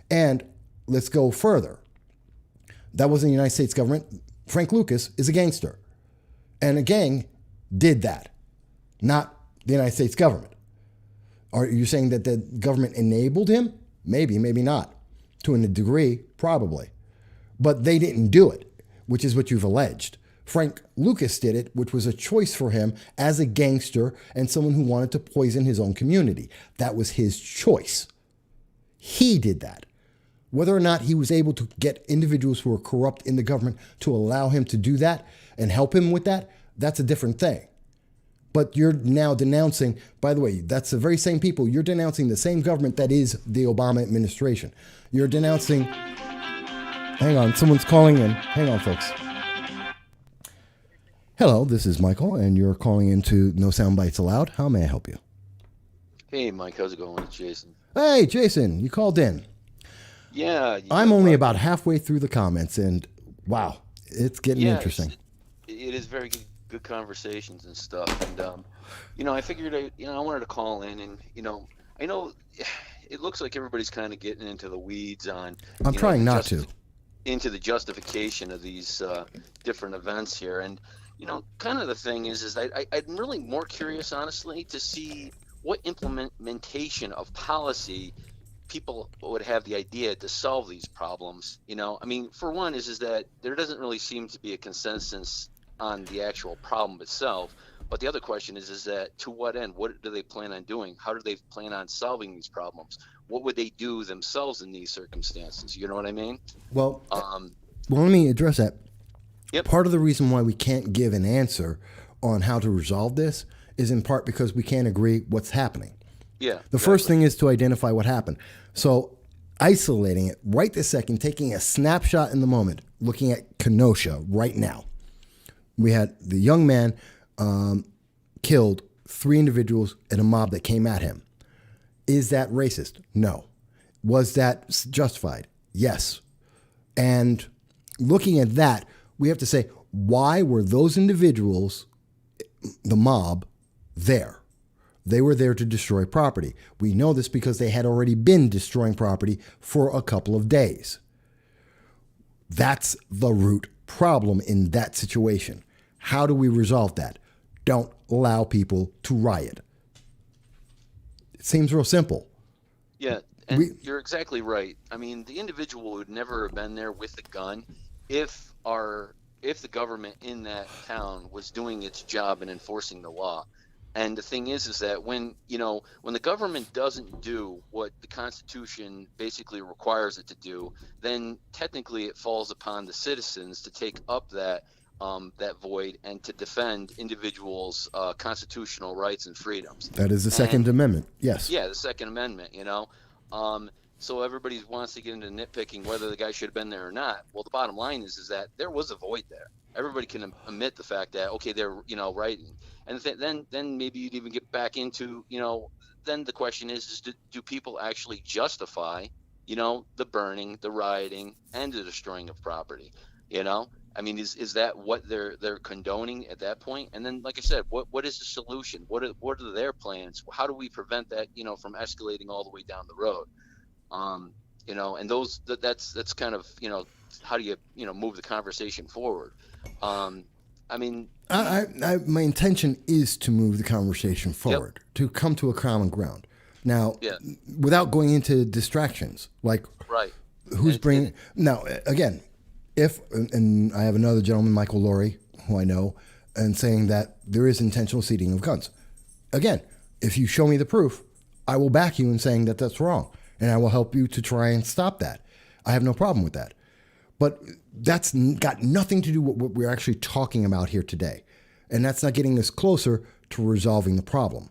And let's go further. That wasn't the United States government. Frank Lucas is a gangster. And a gang did that, not the United States government. Are you saying that the government enabled him? Maybe, maybe not. To a degree, probably. But they didn't do it, which is what you've alleged. Frank Lucas did it, which was a choice for him as a gangster and someone who wanted to poison his own community. That was his choice. He did that. Whether or not he was able to get individuals who were corrupt in the government to allow him to do that and help him with that, that's a different thing. But you're now denouncing, by the way, that's the very same people. You're denouncing the same government that is the Obama administration. You're denouncing, hang on, someone's calling in. Hang on, folks. Hello, this is Michael, and you're calling into No Soundbites Allowed. How may I help you? Hey, Mike, how's it going? It's Jason. Hey, Jason, you called in. Yeah. I'm only about halfway through the comments, and wow, it's getting interesting. It is very good conversations and stuff. And, I figured, I wanted to call in and, I know it looks like everybody's kind of getting into the weeds on. I'm trying not to. Into the justification of these different events here. And, kind of the thing is I'm really more curious, honestly, to see what implementation of policy people would have the idea to solve these problems. For one is that there doesn't really seem to be a consensus on the actual problem itself. But the other question is that to what end? What do they plan on doing? How do they plan on solving these problems? What would they do themselves in these circumstances? You know what I mean? Well, let me address that. Yep. Part of the reason why we can't give an answer on how to resolve this is in part because we can't agree what's happening. Yeah. The first thing is to identify what happened. So isolating it right this second, taking a snapshot in the moment, looking at Kenosha right now. We had the young man killed 3 individuals in a mob that came at him. Is that racist? No. Was that justified? Yes. And looking at that, we have to say, why were those individuals, the mob, there? They were there to destroy property. We know this because they had already been destroying property for a couple of days. That's the root problem in that situation. How do we resolve that? Don't allow people to riot. It seems real simple. Yeah, and you're exactly right. The individual would never have been there with the gun if the government in that town was doing its job and enforcing the law. And the thing is that when the government doesn't do what the Constitution basically requires it to do, then technically it falls upon the citizens to take up that void and to defend individuals' constitutional rights and freedoms. That is the Second Amendment. Yes. Yeah, the Second Amendment. So everybody wants to get into nitpicking whether the guy should have been there or not. Well, the bottom line is that there was a void there. Everybody can admit the fact that, okay, they're, right. And then maybe you'd even get back into, then the question is do people actually justify, the burning, the rioting, and the destroying of property? Is that what they're condoning at that point? And then, like I said, what is the solution? What are their plans? How do we prevent that, from escalating all the way down the road? And that's kind of, how do you, move the conversation forward? My intention is to move the conversation forward, to come to a common ground. Now, without going into distractions, like who's bringing. Now, again, and I have another gentleman, Michael Laurie, who I know, and saying that there is intentional seeding of guns. Again, if you show me the proof, I will back you in saying that that's wrong, and I will help you to try and stop that. I have no problem with that. But that's got nothing to do with what we're actually talking about here today. And that's not getting us closer to resolving the problem.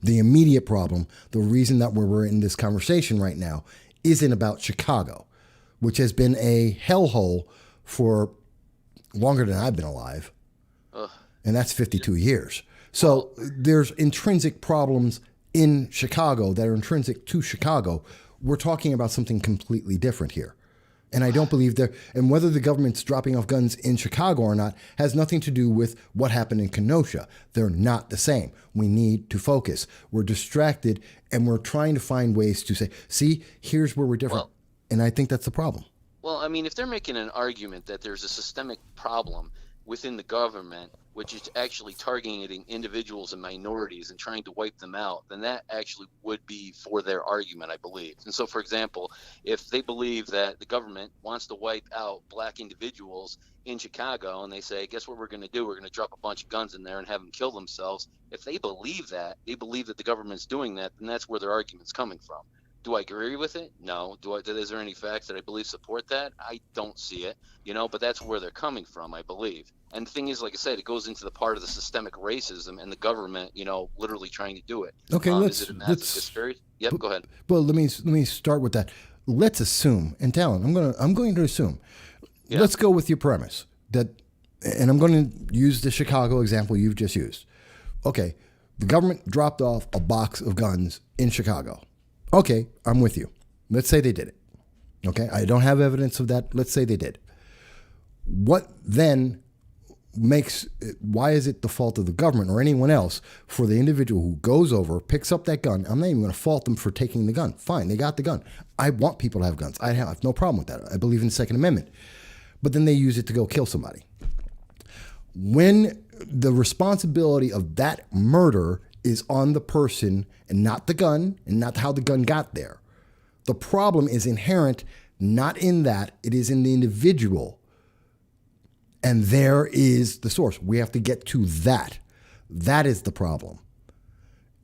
The immediate problem, the reason that we're in this conversation right now, isn't about Chicago, which has been a hellhole for longer than I've been alive. And that's 52 years. So there's intrinsic problems in Chicago that are intrinsic to Chicago. We're talking about something completely different here. And I don't believe and whether the government's dropping off guns in Chicago or not has nothing to do with what happened in Kenosha. They're not the same. We need to focus. We're distracted and we're trying to find ways to say, see, here's where we're different. And I think that's the problem. Well, if they're making an argument that there's a systemic problem within the government, which is actually targeting individuals and minorities and trying to wipe them out, then that actually would be for their argument, I believe. And so, for example, if they believe that the government wants to wipe out black individuals in Chicago, and they say, guess what we're going to do? We're going to drop a bunch of guns in there and have them kill themselves. If they believe that the government's doing that, then that's where their argument's coming from. Do I agree with it? No. Is there any facts that I believe support that? I don't see it, but that's where they're coming from, I believe. And the thing is, like I said, it goes into the part of the systemic racism and the government, literally trying to do it. Okay, is it a massive conspiracy? Yep, go ahead. Well, let me start with that. Let's assume, and Talon, I'm going to assume. Yeah. Let's go with your premise that, and I'm going to use the Chicago example you've just used. Okay, the government dropped off a box of guns in Chicago. Okay, I'm with you. Let's say they did it. Okay, I don't have evidence of that. Let's say they did. What then why is it the fault of the government or anyone else for the individual who goes over, picks up that gun? I'm not even going to fault them for taking the gun. Fine, they got the gun. I want people to have guns. I have no problem with that. I believe in the Second Amendment. But then they use it to go kill somebody. When the responsibility of that murder is on the person and not the gun and not how the gun got there, the problem is inherent not in that, it is in the individual. And there is the source. We have to get to that. That is the problem.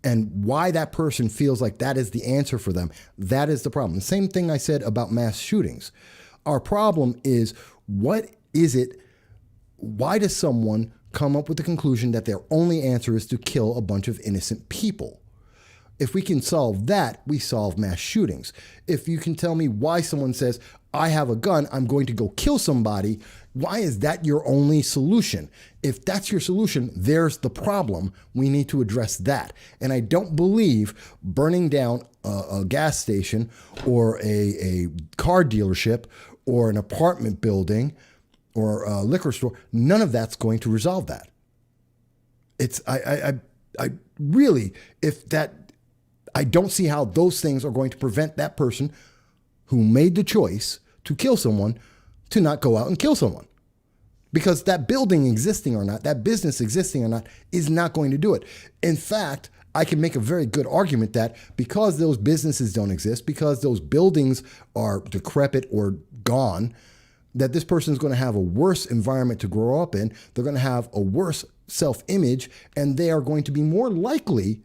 And why that person feels like that is the answer for them, that is the problem. The same thing I said about mass shootings. Our problem is, what is it? Why does someone come up with the conclusion that their only answer is to kill a bunch of innocent people? If we can solve that, we solve mass shootings. If you can tell me why someone says, I have a gun, I'm going to go kill somebody, why is that your only solution? If that's your solution, there's the problem. We need to address that. And I don't believe burning down a gas station or a car dealership or an apartment building or a liquor store, none of that's going to resolve that. I really, I don't see how those things are going to prevent that person who made the choice to kill someone to not go out and kill someone. Because that building existing or not, that business existing or not, is not going to do it. In fact, I can make a very good argument that because those businesses don't exist, because those buildings are decrepit or gone, that this person is going to have a worse environment to grow up in. They're going to have a worse self-image, and they are going to be more likely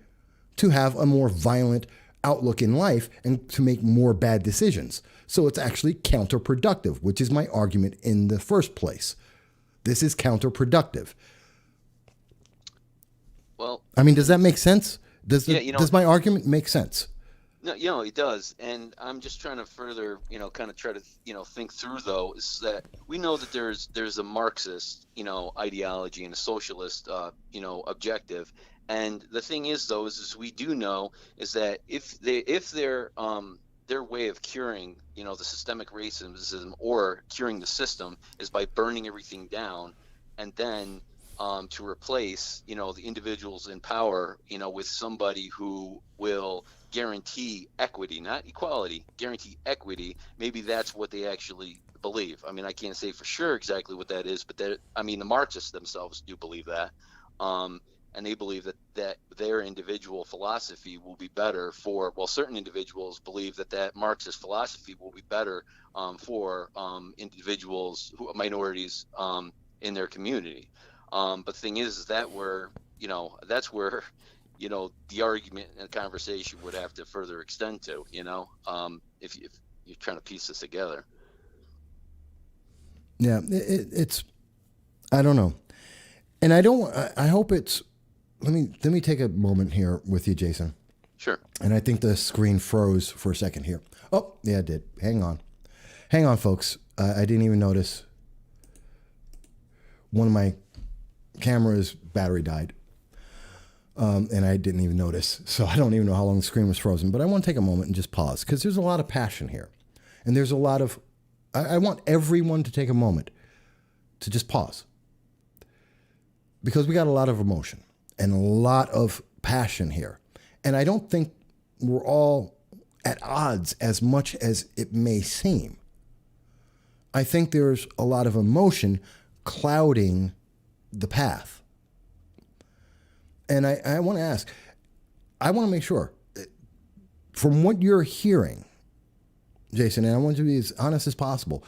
to have a more violent outlook in life and to make more bad decisions. So it's actually counterproductive, which is my argument in the first place. This is counterproductive. Well, I mean, does that make sense? Does my argument make sense? No, it does. And I'm just trying to further, kind of try to, think through, though, is that we know that there's a Marxist, ideology and a socialist, objective. And the thing is, though, is we do know is that if their way of curing, the systemic racism or curing the system is by burning everything down, and then to replace, the individuals in power, with somebody who will guarantee equity, not equality, guarantee equity. Maybe that's what they actually believe. I mean, I can't say for sure exactly what that is, but the Marxists themselves do believe that. And they believe that their individual philosophy will be better for, certain individuals believe that Marxist philosophy will be better for individuals, minorities in their community. But the thing is that that's where, the argument and conversation would have to further extend to, if you're trying to piece this together. Yeah, it's, I don't know. And I hope it's, let me take a moment here with you, Jason. Sure. And I think the screen froze for a second here. Oh, yeah, it did. Hang on, folks. I didn't even notice. One of my camera's battery died. And I didn't even notice. So I don't even know how long the screen was frozen. But I want to take a moment and just pause because there's a lot of passion here. And there's a lot of, I want everyone to take a moment to just pause. Because we got a lot of emotion and a lot of passion here. And I don't think we're all at odds as much as it may seem. I think there's a lot of emotion clouding the path And I want to ask, I want to make sure, from what you're hearing, Jason, and I want you to be as honest as possible.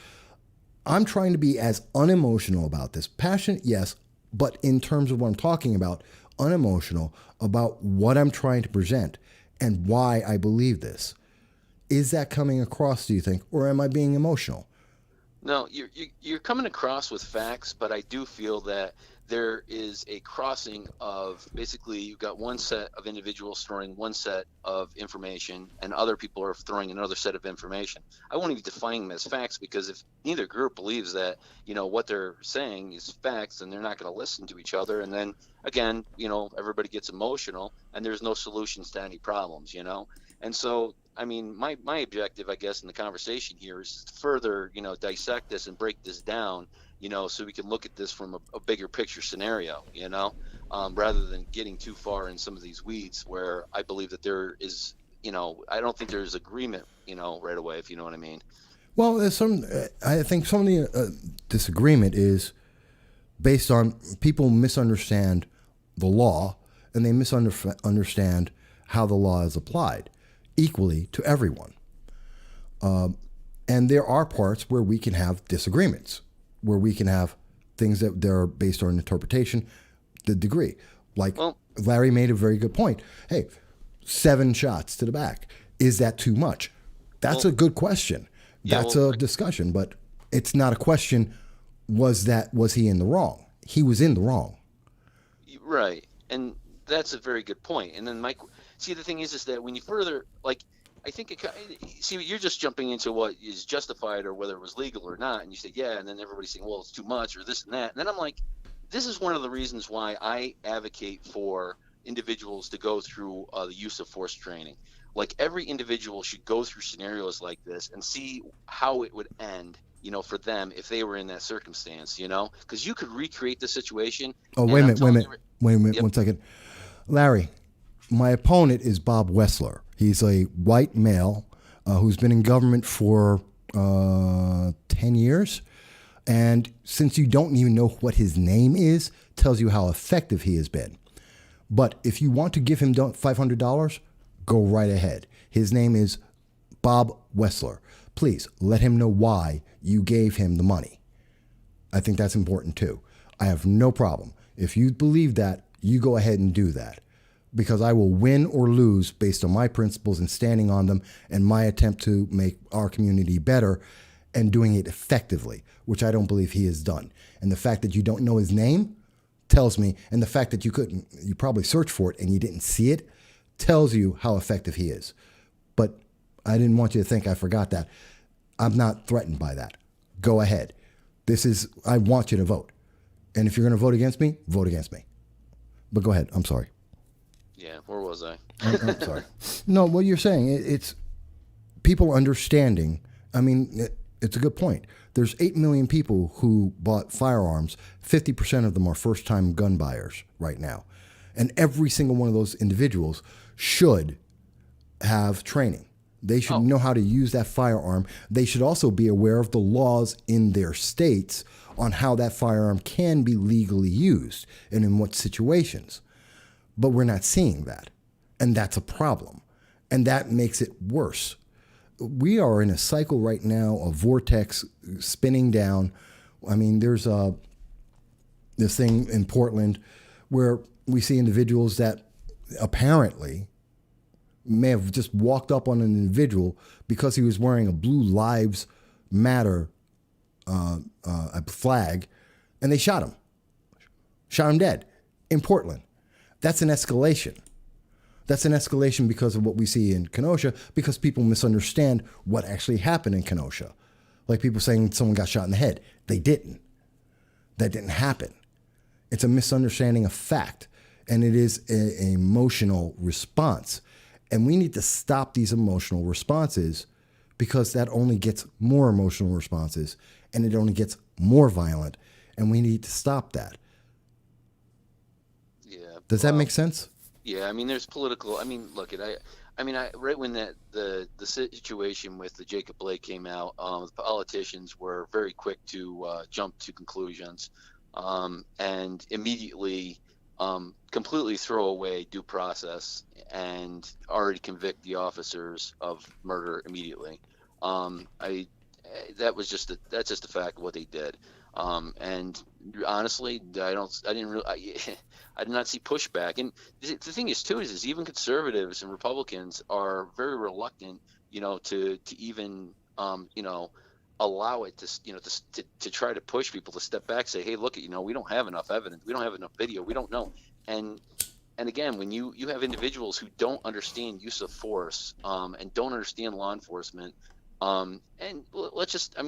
I'm trying to be as unemotional about this. Passionate, yes, but in terms of what I'm talking about, unemotional about what I'm trying to present and why I believe this. Is that coming across, do you think, or am I being emotional? No, you're coming across with facts, but I do feel that there is a crossing of basically you've got one set of individuals throwing one set of information and other people are throwing another set of information. I won't even define them as facts because if neither group believes that, what they're saying is facts, then they're not going to listen to each other. And then again, everybody gets emotional and there's no solutions to any problems. And so I mean, my objective, I guess, in the conversation here is to further, dissect this and break this down, so we can look at this from a bigger picture scenario, rather than getting too far in some of these weeds where I believe that there is, I don't think there's agreement, right away, if you know what I mean. Well, I think some of the disagreement is based on people misunderstand the law and they misunderstand how the law is applied equally to everyone. And there are parts where we can have disagreements, where we can have things that they're based on interpretation, the degree. Larry made a very good point. Hey, 7 shots to the back. Is that too much? That's a good question. That's a discussion, but it's not a question, was he in the wrong? He was in the wrong. Right. And that's a very good point. And then see, the thing is that when you further, I think you're just jumping into what is justified or whether it was legal or not. And you say, yeah. And then everybody's saying, well, it's too much or this and that. And then I'm like, this is one of the reasons why I advocate for individuals to go through the use of force training. Like every individual should go through scenarios like this and see how it would end, for them if they were in that circumstance, because you could recreate the situation. Oh, wait a minute. Yep. 1 second. Larry, my opponent is Bob Wessler. He's a white male who's been in government for 10 years. And since you don't even know what his name is, tells you how effective he has been. But if you want to give him $500, go right ahead. His name is Bob Wessler. Please let him know why you gave him the money. I think that's important too. I have no problem. If you believe that, you go ahead and do that. Because I will win or lose based on my principles and standing on them and my attempt to make our community better and doing it effectively, which I don't believe he has done. And the fact that you don't know his name tells me, and the fact that you probably searched for it and you didn't see it, tells you how effective he is. But I didn't want you to think I forgot that. I'm not threatened by that. Go ahead. I want you to vote. And if you're going to vote against me, vote against me. But go ahead. I'm sorry. Yeah, where was I? I'm sorry. No, what you're saying, it's people understanding. I mean, it's a good point. There's 8 million people who bought firearms. 50% of them are first-time gun buyers right now. And every single one of those individuals should have training. They should know how to use that firearm. They should also be aware of the laws in their states on how that firearm can be legally used and in what situations. But we're not seeing that. And that's a problem. And that makes it worse. We are in a cycle right now, a vortex spinning down. I mean, there's this thing in Portland where we see individuals that apparently may have just walked up on an individual because he was wearing a Blue Lives Matter flag, and they shot him dead in Portland. That's an escalation. That's an escalation because of what we see in Kenosha, because people misunderstand what actually happened in Kenosha. Like people saying someone got shot in the head. They didn't. That didn't happen. It's a misunderstanding of fact, and it is an emotional response. And we need to stop these emotional responses because that only gets more emotional responses, and it only gets more violent, and we need to stop that. Yeah. Does that make sense? Yeah, I mean, there's political. I mean, look, right when the situation with the Jacob Blake came out, the politicians were very quick to jump to conclusions, and immediately completely throw away due process and already convict the officers of murder immediately. I that's just a fact of what they did. And honestly, I did not see pushback. And the thing is too is even conservatives and Republicans are very reluctant, to even, allow it to, to try to push people to step back, say, hey, look, we don't have enough evidence, we don't have enough video, we don't know. And again, when you have individuals who don't understand use of force, and don't understand law enforcement, and let's just, I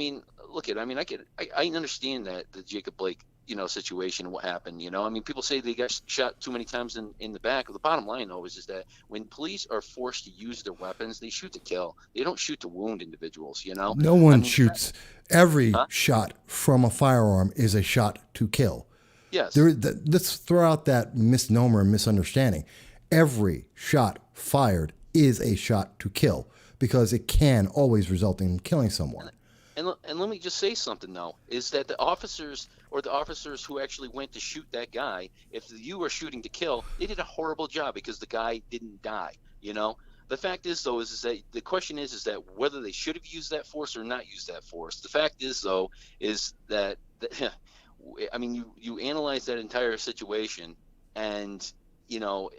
understand that the Jacob Blake, situation and what happened, people say they got shot too many times in the back. The bottom line though is that when police are forced to use their weapons, they shoot to kill. They don't shoot to wound individuals, No one shoots. Every Huh? shot from a firearm is a shot to kill. Yes. Let's throw out that misnomer and misunderstanding. Every shot fired is a shot to kill because it can always result in killing someone. And let me just say something though, is that the officers who actually went to shoot that guy, if you were shooting to kill, they did a horrible job because the guy didn't die. The fact is though is that the question is that whether they should have used that force or not used that force. The fact is though is that you analyze that entire situation, and the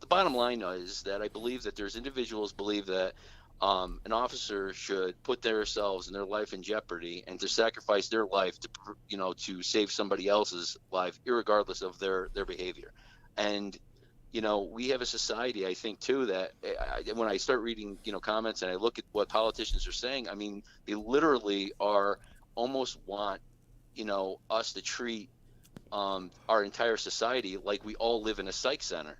bottom line is that I believe that there's individuals believe that an officer should put themselves and their life in jeopardy and to sacrifice their life to save somebody else's life, irregardless of their behavior. And we have a society, I think too, that when I start reading comments and I look at what politicians are saying, they literally are almost want us to treat our entire society like we all live in a psych center,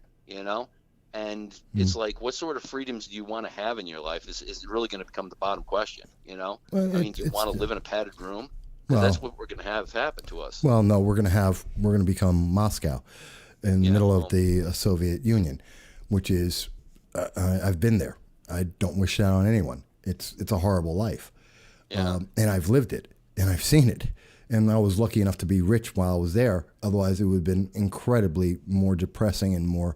and it's like, what sort of freedoms do you want to have in your life is really going to become the bottom question. Do you want to live in a padded room? Well, that's what we're going to have happen to us. Well, no, we're going to become Moscow in the middle of the Soviet Union, which is I've been there. I don't wish that on anyone. It's a horrible life. Yeah. And I've lived it and I've seen it. And I was lucky enough to be rich while I was there. Otherwise, it would have been incredibly more depressing and more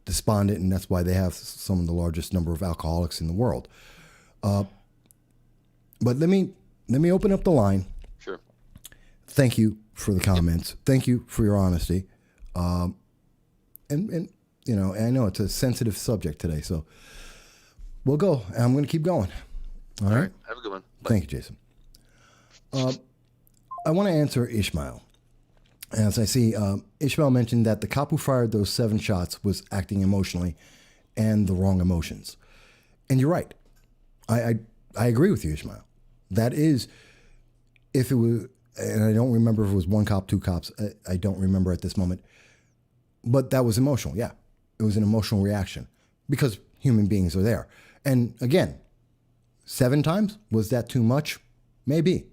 despondent. And that's why they have some of the largest number of alcoholics in the world. But let me open up the line. Sure. Thank you for the comments. Yep. Thank you for your honesty. And I know it's a sensitive subject today, so we'll go. I'm going to keep going. All right. Have a good one. Bye. Thank you, Jason. I want to answer Ishmael. As I see, Ishmael mentioned that the cop who fired those 7 shots was acting emotionally and the wrong emotions. And you're right. I agree with you, Ishmael. That is, if it was, and I don't remember if it was 1 cop, 2 cops. I don't remember at this moment. But that was emotional. Yeah, it was an emotional reaction because human beings are there. And again, 7 times, was that too much? Maybe.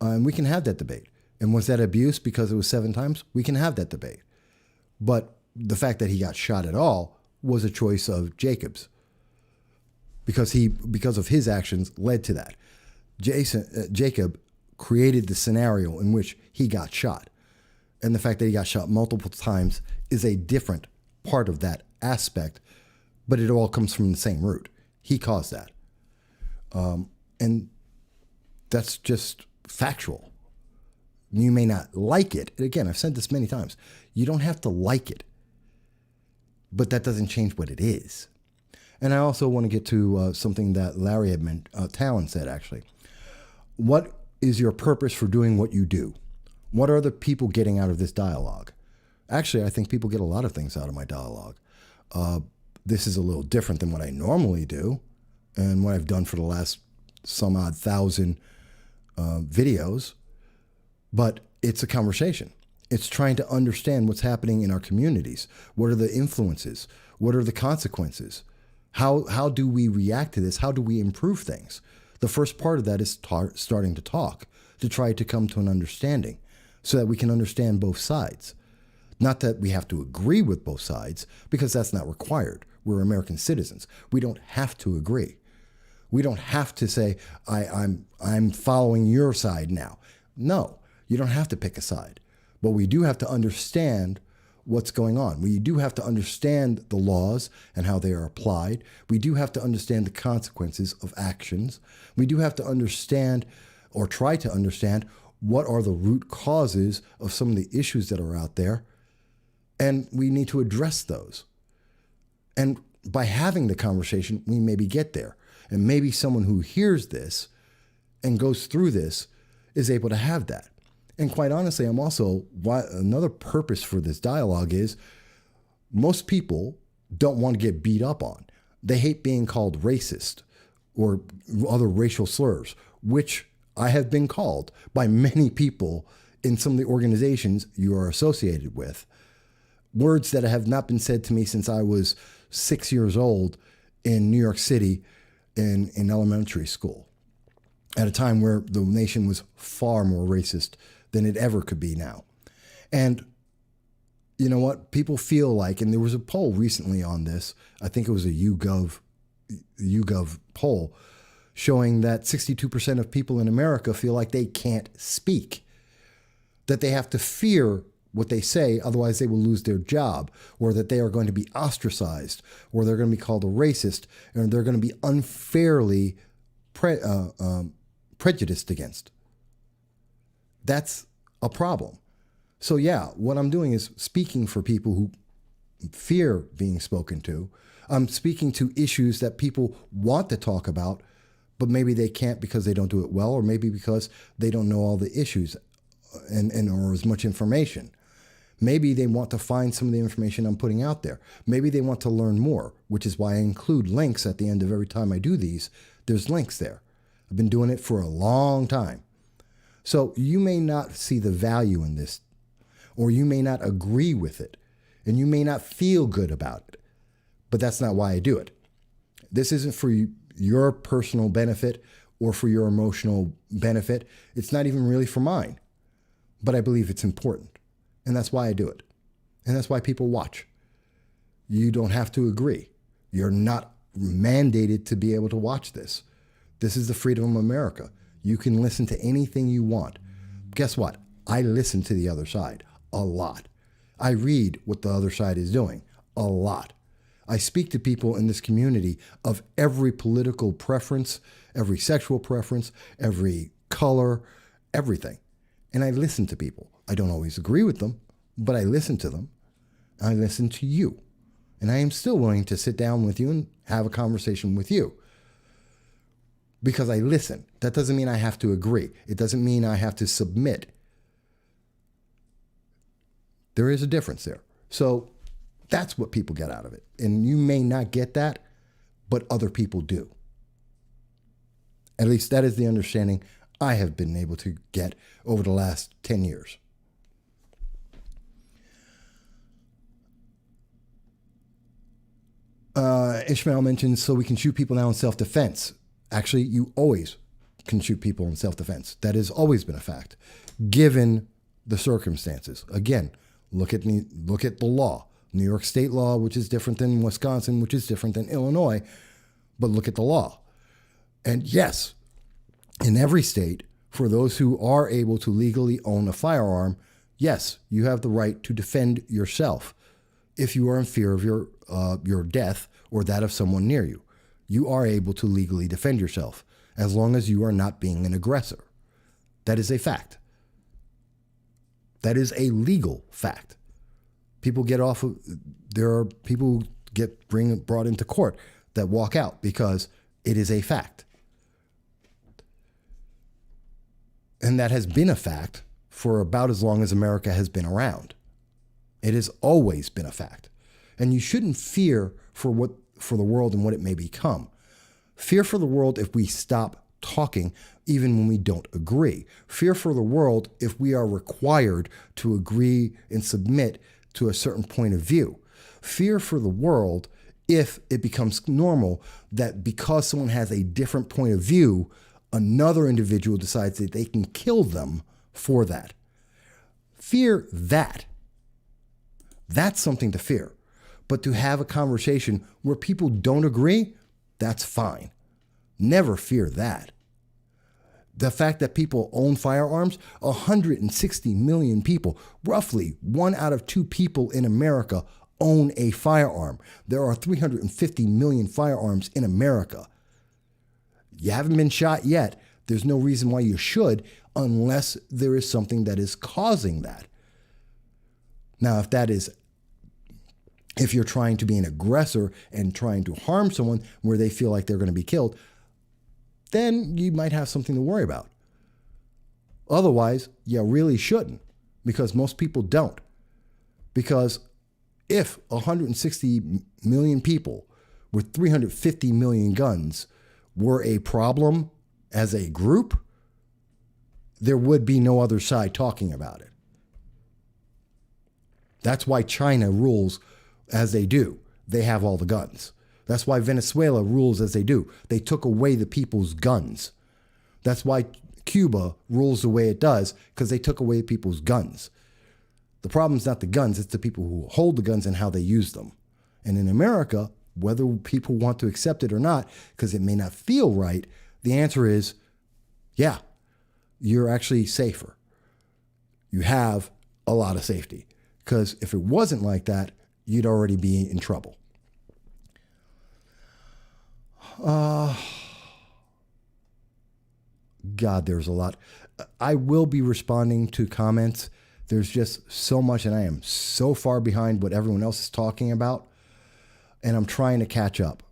And we can have that debate. And was that abuse because it was 7 times? We can have that debate. But the fact that he got shot at all was a choice of Jacob's because of his actions led to that. Jacob created the scenario in which he got shot. And the fact that he got shot multiple times is a different part of that aspect, but it all comes from the same root. He caused that. And that's just factual. You may not like it. Again, I've said this many times. You don't have to like it, but that doesn't change what it is. And I also want to get to something that Larry had Talon said, actually. What is your purpose for doing what you do? What are the people getting out of this dialogue? Actually, I think people get a lot of things out of my dialogue. This is a little different than what I normally do and what I've done for the last some odd 1,000 videos. But it's a conversation. It's trying to understand what's happening in our communities. What are the influences? What are the consequences? How do we react to this? How do we improve things? The first part of that is starting to talk, to try to come to an understanding so that we can understand both sides. Not that we have to agree with both sides, because that's not required. We're American citizens. We don't have to agree. We don't have to say, I'm following your side now. No, you don't have to pick a side. But we do have to understand what's going on. We do have to understand the laws and how they are applied. We do have to understand the consequences of actions. We do have to understand, or try to understand, what are the root causes of some of the issues that are out there. And we need to address those. And by having the conversation, we maybe get there. And maybe someone who hears this and goes through this is able to have that. And quite honestly, another purpose for this dialogue is most people don't want to get beat up on. They hate being called racist or other racial slurs, which I have been called by many people in some of the organizations you are associated with. Words that have not been said to me since I was 6 years old in New York City in elementary school, at a time where the nation was far more racist than it ever could be now. And you know what? People feel like, and there was a poll recently on this, I think it was a YouGov poll, showing that 62% of people in America feel like they can't speak, that they have to fear what they say, otherwise they will lose their job, or that they are going to be ostracized, or they're going to be called a racist, and they're going to be unfairly prejudiced against. That's a problem. So yeah, what I'm doing is speaking for people who fear being spoken to. I'm speaking to issues that people want to talk about, but maybe they can't because they don't do it well, or maybe because they don't know all the issues and or as much information. Maybe they want to find some of the information I'm putting out there. Maybe they want to learn more, which is why I include links at the end of every time I do these. There's links there. I've been doing it for a long time. So you may not see the value in this, or you may not agree with it, and you may not feel good about it, but that's not why I do it. This isn't for your personal benefit or for your emotional benefit. It's not even really for mine, but I believe it's important. And that's why I do it. And that's why people watch. You don't have to agree. You're not mandated to be able to watch this. This is the freedom of America. You can listen to anything you want. Guess what? I listen to the other side a lot. I read what the other side is doing a lot. I speak to people in this community of every political preference, every sexual preference, every color, everything. And I listen to people. I don't always agree with them, but I listen to them. I listen to you. And I am still willing to sit down with you and have a conversation with you. Because I listen. That doesn't mean I have to agree. It doesn't mean I have to submit. There is a difference there. So that's what people get out of it. And you may not get that, but other people do. At least that is the understanding I have been able to get over the last 10 years. Ishmael mentions, so we can shoot people now in self-defense. Actually, you always can shoot people in self-defense. That has always been a fact, given the circumstances. Again, look at the law. New York state law, which is different than Wisconsin, which is different than Illinois, but look at the law. And yes, in every state, for those who are able to legally own a firearm, yes, you have the right to defend yourself if you are in fear of your death or that of someone near you. You are able to legally defend yourself as long as you are not being an aggressor. That is a fact. That is a legal fact. People get off of, there are people who get brought into court that walk out because it is a fact. And that has been a fact for about as long as America has been around. It has always been a fact. And you shouldn't fear for the world and what it may become. Fear for the world if we stop talking, even when we don't agree. Fear for the world if we are required to agree and submit to a certain point of view. Fear for the world if it becomes normal that because someone has a different point of view, another individual decides that they can kill them for that. Fear that. That's something to fear. But to have a conversation where people don't agree, that's fine. Never fear that. The fact that people own firearms, 160 million people, roughly 1 out of 2 people in America own a firearm. There are 350 million firearms in America. You haven't been shot yet. There's no reason why you should, unless there is something that is causing that. Now, if you're trying to be an aggressor and trying to harm someone where they feel like they're going to be killed, then you might have something to worry about. Otherwise, you really shouldn't, because most people don't. Because if 160 million people with 350 million guns were a problem as a group, there would be no other side talking about it. That's why China rules as they do. They have all the guns. That's why Venezuela rules as they do. They took away the people's guns. That's why Cuba rules the way it does, because they took away people's guns. The problem is not the guns, it's the people who hold the guns and how they use them. And in America, whether people want to accept it or not, because it may not feel right, the answer is, yeah, you're actually safer. You have a lot of safety. Because if it wasn't like that, you'd already be in trouble. God, there's a lot. I will be responding to comments. There's just so much, and I am so far behind what everyone else is talking about, and I'm trying to catch up.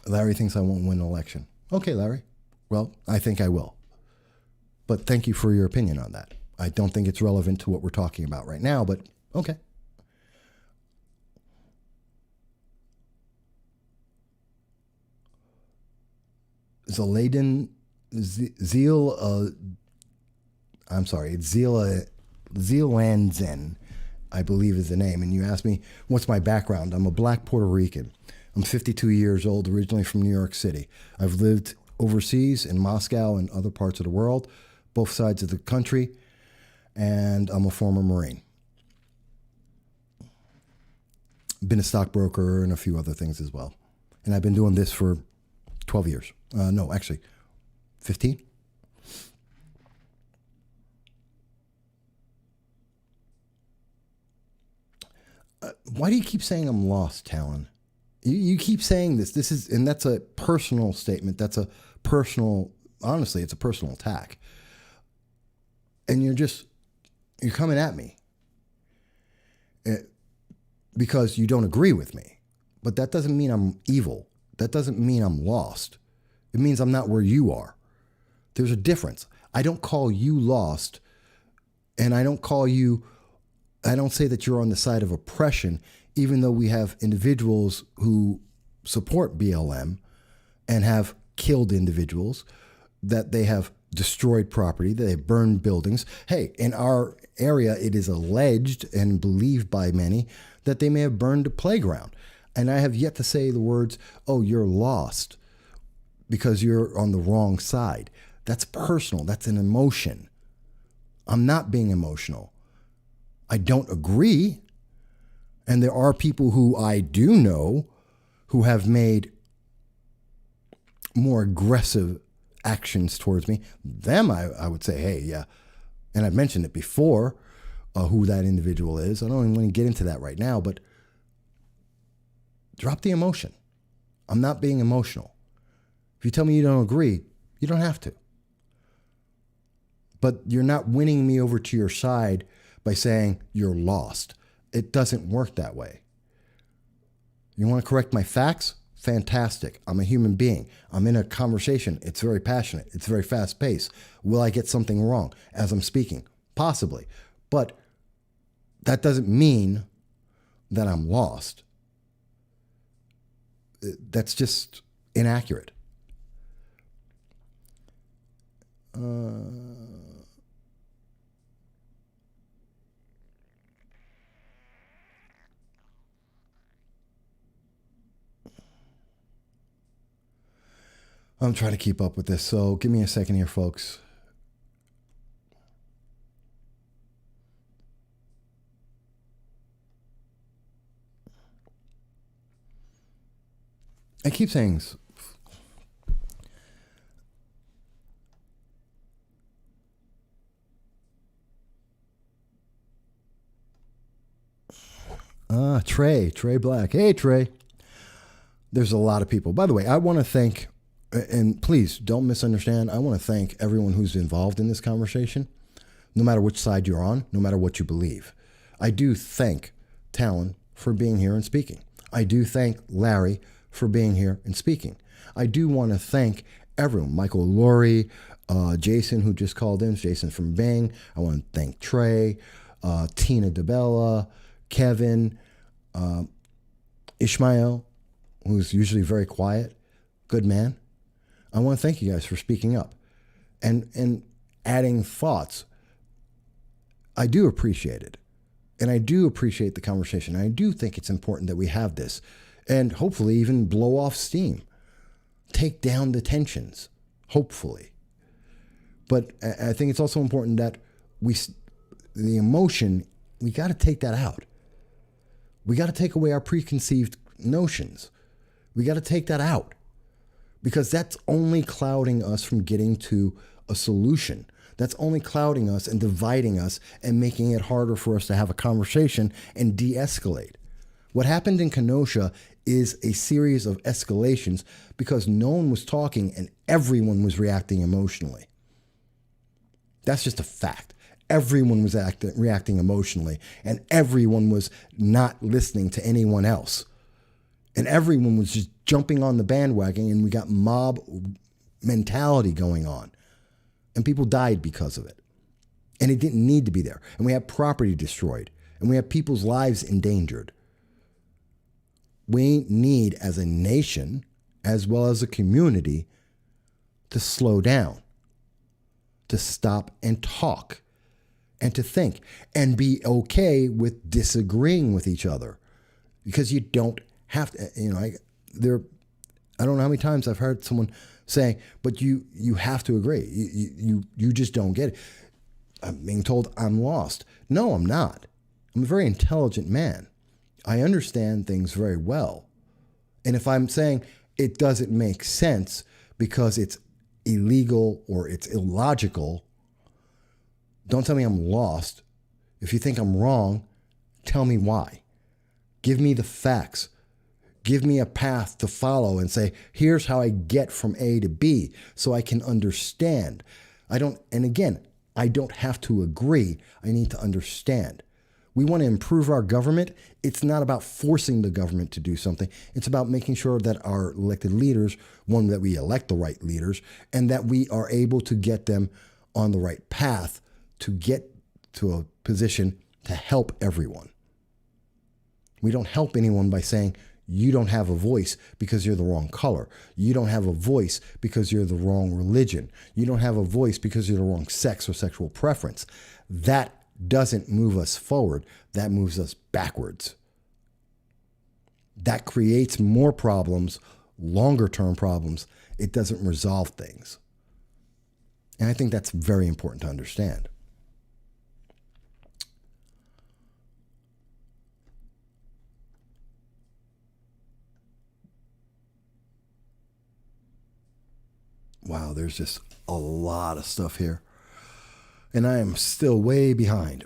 Larry thinks I won't win an election. Okay, Larry. Well, I think I will. But thank you for your opinion on that. I don't think it's relevant to what we're talking about right now, but okay. Zealandzen, I believe is the name. And you asked me, what's my background? I'm a black Puerto Rican. I'm 52 years old, originally from New York City. I've lived overseas in Moscow and other parts of the world, both sides of the country, and I'm a former Marine. Been a stockbroker and a few other things as well. And I've been doing this for 12 years. No, actually, 15. Why do you keep saying I'm lost, Talon? You keep saying this. And that's a personal statement. That's a personal, honestly, it's a personal attack. And you're coming at me because you don't agree with me. But that doesn't mean I'm evil. That doesn't mean I'm lost. It means I'm not where you are. There's a difference. I don't call you lost, and I don't say that you're on the side of oppression, even though we have individuals who support BLM and have killed individuals, that they have destroyed property, that they burned buildings. Hey, in our area, it is alleged and believed by many that they may have burned a playground. And I have yet to say the words, oh, you're lost because you're on the wrong side. That's personal. That's an emotion. I'm not being emotional. I don't agree. And there are people who I do know who have made more aggressive actions towards me. Them, I would say, hey, yeah. And I've mentioned it before, who that individual is. I don't even want to get into that right now, but drop the emotion. I'm not being emotional. If you tell me you don't agree, you don't have to. But you're not winning me over to your side by saying you're lost. It doesn't work that way. You want to correct my facts? Fantastic. I'm a human being. I'm in a conversation. It's very passionate. It's very fast paced. Will I get something wrong as I'm speaking? Possibly. But that doesn't mean that I'm lost. That's just inaccurate. I'm trying to keep up with this, so give me a second here, folks. I keep saying Trey Black. Hey, Trey. There's a lot of people. By the way, I want to thank, and please don't misunderstand, I want to thank everyone who's involved in this conversation, no matter which side you're on, no matter what you believe. I do thank Talon for being here and speaking. I do thank Larry for being here and speaking. I do want to thank everyone, Michael Laurie, Jason, who just called in, Jason from Bing. I want to thank Trey, Tina DeBella, Kevin, Ishmael, who's usually very quiet, good man. I want to thank you guys for speaking up and adding thoughts. I do appreciate it. And I do appreciate the conversation. I do think it's important that we have this and hopefully even blow off steam, take down the hopefully. But I think it's also important that the emotion, we got to take that out. We got to take away our preconceived notions. We got to take that out because that's only clouding us from getting to a solution. That's only clouding us and dividing us and making it harder for us to have a conversation and de-escalate. What happened in Kenosha is a series of escalations because no one was talking and everyone was reacting emotionally. That's just a fact. Everyone was reacting emotionally and everyone was not listening to anyone else. And everyone was just jumping on the bandwagon and we got mob mentality going on. And people died because of it. And it didn't need to be there. And we have property destroyed. And we have people's lives endangered. We need, as a nation, as well as a community, to slow down, to stop and talk, and to think, and be okay with disagreeing with each other. Because you don't have to, I don't know how many times I've heard someone saying, but you have to agree. You just don't get it. I'm being told I'm lost. No, I'm not. I'm a very intelligent man. I understand things very well. And if I'm saying it doesn't make sense because it's illegal or it's illogical, don't tell me I'm lost. If you think I'm wrong, tell me why. Give me the facts. Give me a path to follow and say, here's how I get from A to B so I can understand. I don't have to agree. I need to understand. We want to improve our government. It's not about forcing the government to do something. It's about making sure that our elected leaders, one, that we elect the right leaders, and that we are able to get them on the right path to get to a position to help everyone. We don't help anyone by saying, you don't have a voice because you're the wrong color. You don't have a voice because you're the wrong religion. You don't have a voice because you're the wrong sex or sexual preference. That doesn't move us forward. That moves us backwards. That creates more problems, longer term problems. It doesn't resolve things. And I think that's very important to understand. Wow, there's just a lot of stuff here. And I am still way behind.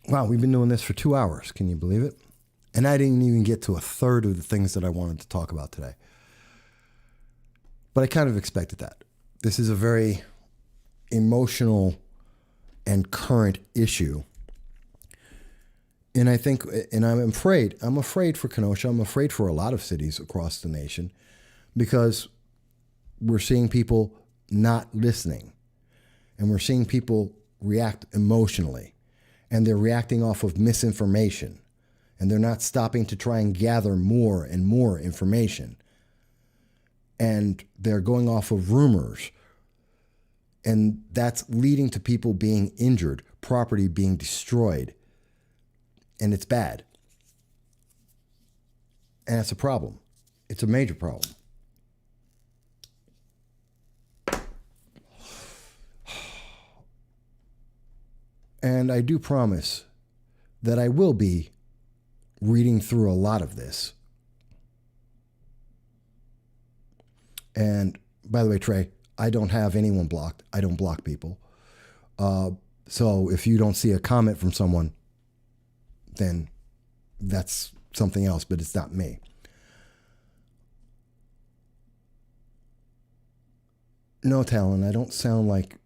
Wow, we've been doing this for 2 hours. Can you believe it? And I didn't even get to a third of the things that I wanted to talk about today. But I kind of expected that. This is a very emotional and current issue. And I think, and I'm afraid for Kenosha. I'm afraid for a lot of cities across the nation because we're seeing people not listening and we're seeing people react emotionally and they're reacting off of misinformation and they're not stopping to try and gather more and more information. And they're going off of rumors and that's leading to people being injured, property being destroyed, and it's bad. And it's a problem. It's a major problem. And I do promise that I will be reading through a lot of this. And by the way, Trey, I don't have anyone blocked. I don't block people. So if you don't see a comment from someone, then that's something else, but it's not me. No, Talon, I don't sound like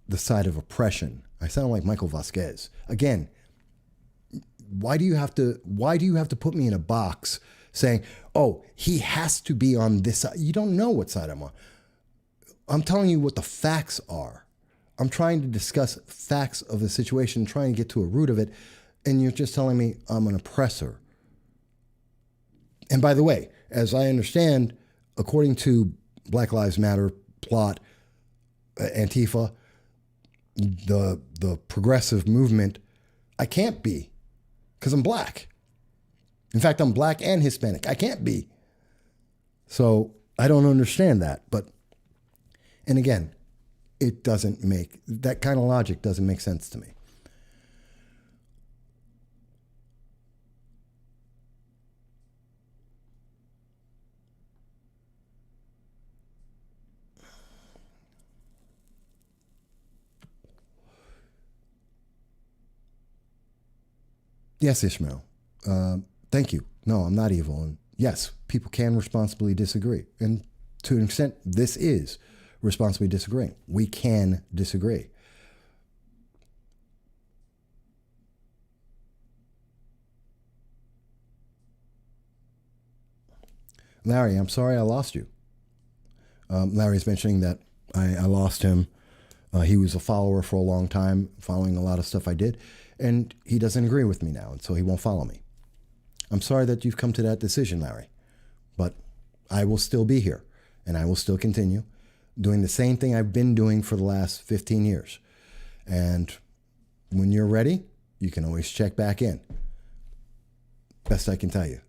the side of oppression. I sound like Michael Vasquez. Again, why do you have to put me in a box saying, oh, he has to be on this side? You don't know what side I'm on. I'm telling you what the facts are. I'm trying to discuss facts of the situation, trying to get to a root of it, and you're just telling me I'm an oppressor. And by the way, as I understand, according to Black Lives Matter plot, Antifa, the progressive movement, I can't be because I'm black. In fact, I'm black and Hispanic. I can't be. So I don't understand that. And again, that kind of logic doesn't make sense to me. Yes, Ishmael. Thank you. No, I'm not evil. And yes, people can responsibly disagree. And to an extent, this is responsibly disagreeing. We can disagree. Larry, I'm sorry I lost you. Larry's mentioning that I lost him. He was a follower for a long time, following a lot of stuff I did, and he doesn't agree with me now, and so he won't follow me. I'm sorry that you've come to that decision, Larry, but I will still be here, and I will still continue doing the same thing I've been doing for the last 15 years. And when you're ready, you can always check back in. Best I can tell you.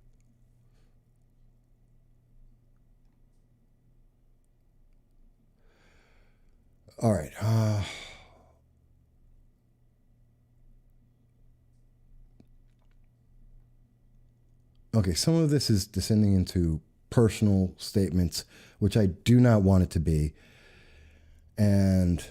All right. Okay, some of this is descending into personal statements, which I do not want it to be. And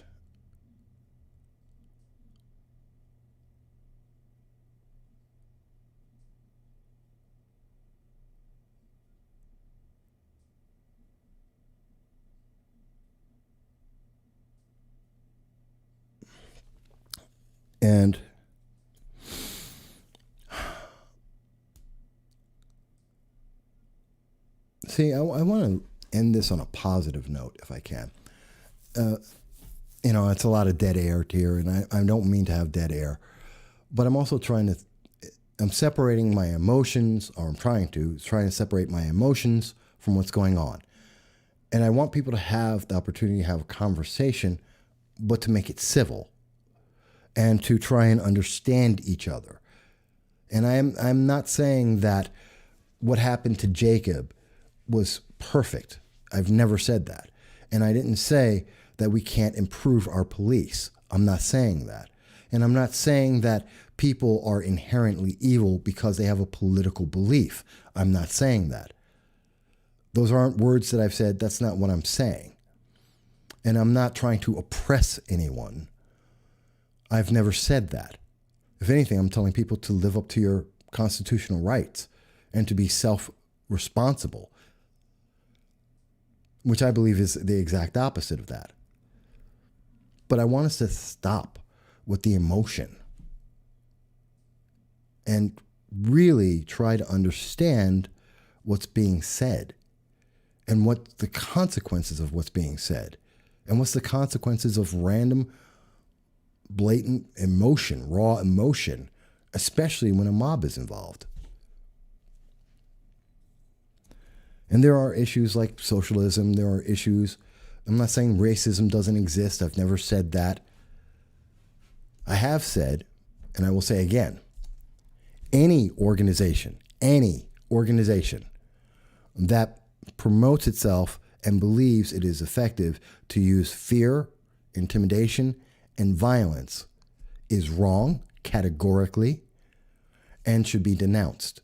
see, I want to end this on a positive note if I can. It's a lot of dead air here, and I don't mean to have dead air, but I'm also I'm separating my emotions, or I'm trying to separate my emotions from what's going on. And I want people to have the opportunity to have a conversation, but to make it civil and to try and understand each other. And I'm not saying that what happened to Jacob was perfect. I've never said that. And I didn't say that we can't improve our police. I'm not saying that. And I'm not saying that people are inherently evil because they have a political belief. I'm not saying that. Those aren't words that I've said. That's not what I'm saying. And I'm not trying to oppress anyone. I've never said that. If anything, I'm telling people to live up to your constitutional rights and to be self-responsible, which I believe is the exact opposite of that. But I want us to stop with the emotion and really try to understand what's being said and what the consequences of what's being said and what's the consequences of random, blatant emotion, raw emotion, especially when a mob is involved. And there are issues like socialism. There are issues. I'm not saying racism doesn't exist. I've never said that. I have said, and I will say again, any organization that promotes itself and believes it is effective to use fear, intimidation, and violence is wrong categorically and should be denounced.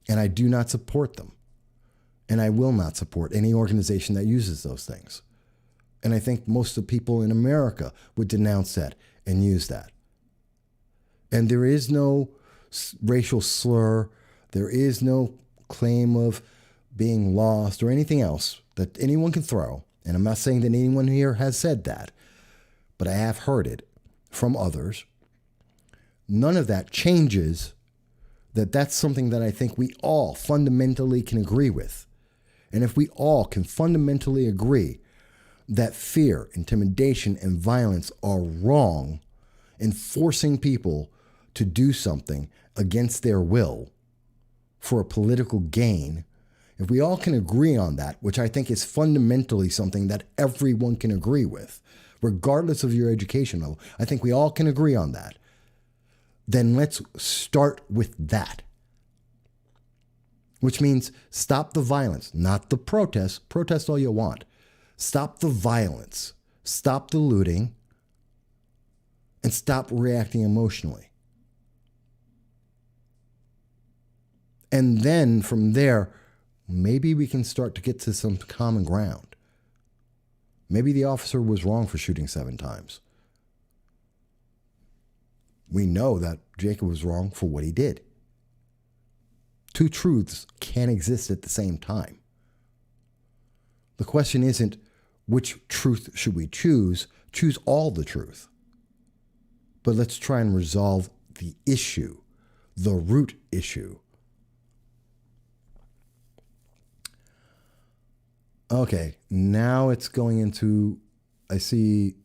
And I do not support them. And I will not support any organization that uses those things. And I think most of the people in America would denounce that and use that. And there is no racial slur. There is no claim of being lost or anything else that anyone can throw. And I'm not saying that anyone here has said that, but I have heard it from others. None of that changes that that's something that I think we all fundamentally can agree with. And if we all can fundamentally agree that fear, intimidation, and violence are wrong in forcing people to do something against their will for a political gain, if we all can agree on that, which I think is fundamentally something that everyone can agree with, regardless of your education level, I think we all can agree on that, then let's start with that. Which means stop the violence, not the protests. Protest all you want. Stop the violence. Stop the looting. And stop reacting emotionally. And then from there, maybe we can start to get to some common ground. Maybe the officer was wrong for shooting 7 times. We know that Jacob was wrong for what he did. 2 truths can't exist at the same time. The question isn't which truth should we choose. Choose all the truth. But let's try and resolve the issue, the root issue. Okay, now it's going into, I see,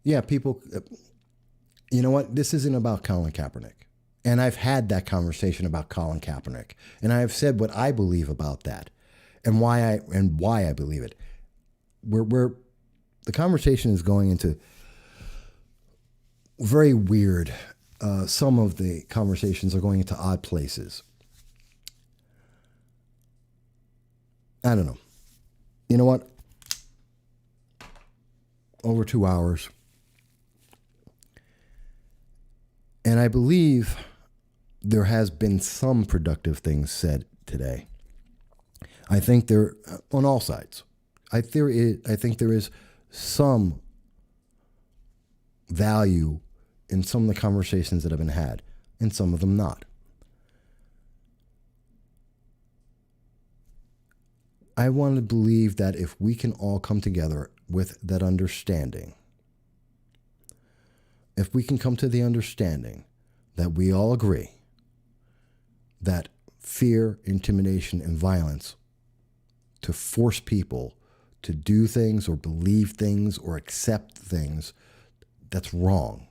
yeah, people, you know what? This isn't about Colin Kaepernick. And I've had that conversation about Colin Kaepernick. And I have said what I believe about that and why I believe it. Where the conversation is going into very weird. Some of the conversations are going into odd places. I don't know. You know what? Over 2 hours. And I believe there has been some productive things said today. I think there, on all sides, I think there is some value in some of the conversations that have been had, and some of them not. I want to believe that if we can all come together with that understanding, if we can come to the understanding that we all agree that fear, intimidation, and violence to force people to do things or believe things or accept things, that's wrong.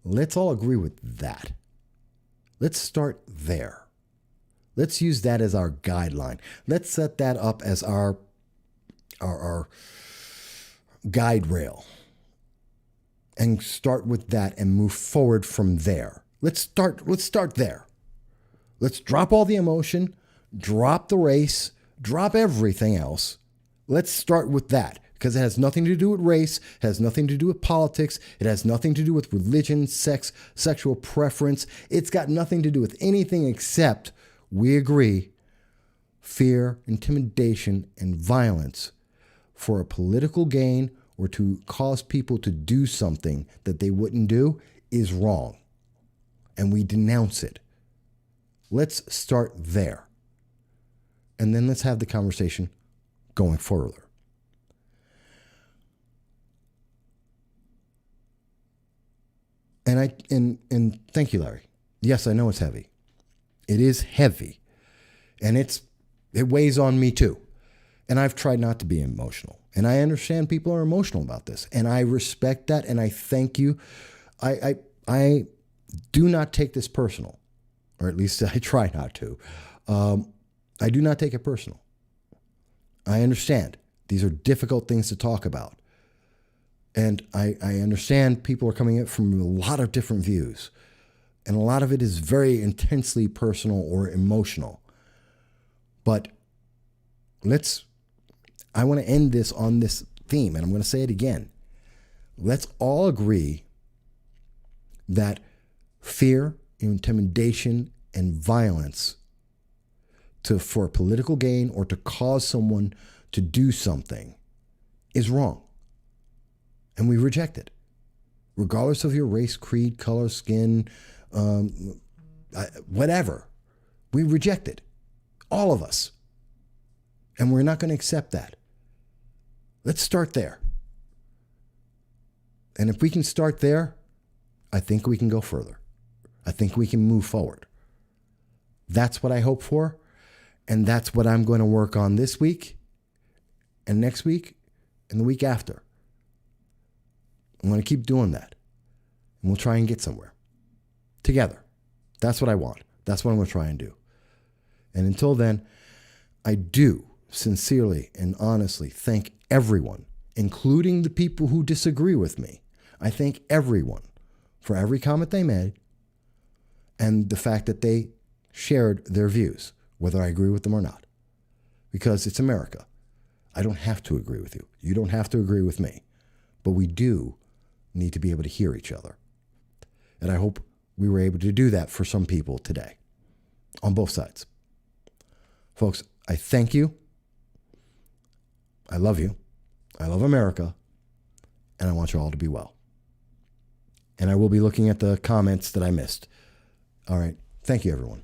Let's all agree with that. Let's start there. Let's use that as our guideline. Let's set that up as our guide rail and start with that and move forward from there. Let's start there. Let's drop all the emotion, drop the race, drop everything else. Let's start with that. Because it has nothing to do with race, it has nothing to do with politics, it has nothing to do with religion, sex, sexual preference. It's got nothing to do with anything except we agree fear, intimidation, and violence for a political gain or to cause people to do something that they wouldn't do is wrong. And we denounce it. Let's start there. And then let's have the conversation going further. And thank you, Larry. Yes, I know it's heavy. It is heavy. And it weighs on me too. And I've tried not to be emotional. And I understand people are emotional about this. And I respect that and I thank you. I do not take this personal. Or at least I try not to. I do not take it personal. I understand. These are difficult things to talk about. And I understand people are coming in from a lot of different views. And a lot of it is very intensely personal or emotional. But I want to end this on this theme, and I'm going to say it again. Let's all agree that fear, intimidation, and violence for political gain or to cause someone to do something is wrong. And we reject it. Regardless of your race, creed, color, skin, whatever. We reject it. All of us. And we're not going to accept that. Let's start there. And if we can start there, I think we can go further. I think we can move forward. That's what I hope for. And that's what I'm going to work on this week and next week and the week after. I'm going to keep doing that. And we'll try and get somewhere together. That's what I want. That's what I'm going to try and do. And until then, I do sincerely and honestly thank everyone, including the people who disagree with me. I thank everyone for every comment they made and the fact that they shared their views, whether I agree with them or not. Because it's America. I don't have to agree with you. You don't have to agree with me. But we do need to be able to hear each other. And I hope we were able to do that for some people today on both sides. Folks, I thank you. I love you. I love America. And I want you all to be well. And I will be looking at the comments that I missed. All right. Thank you, everyone.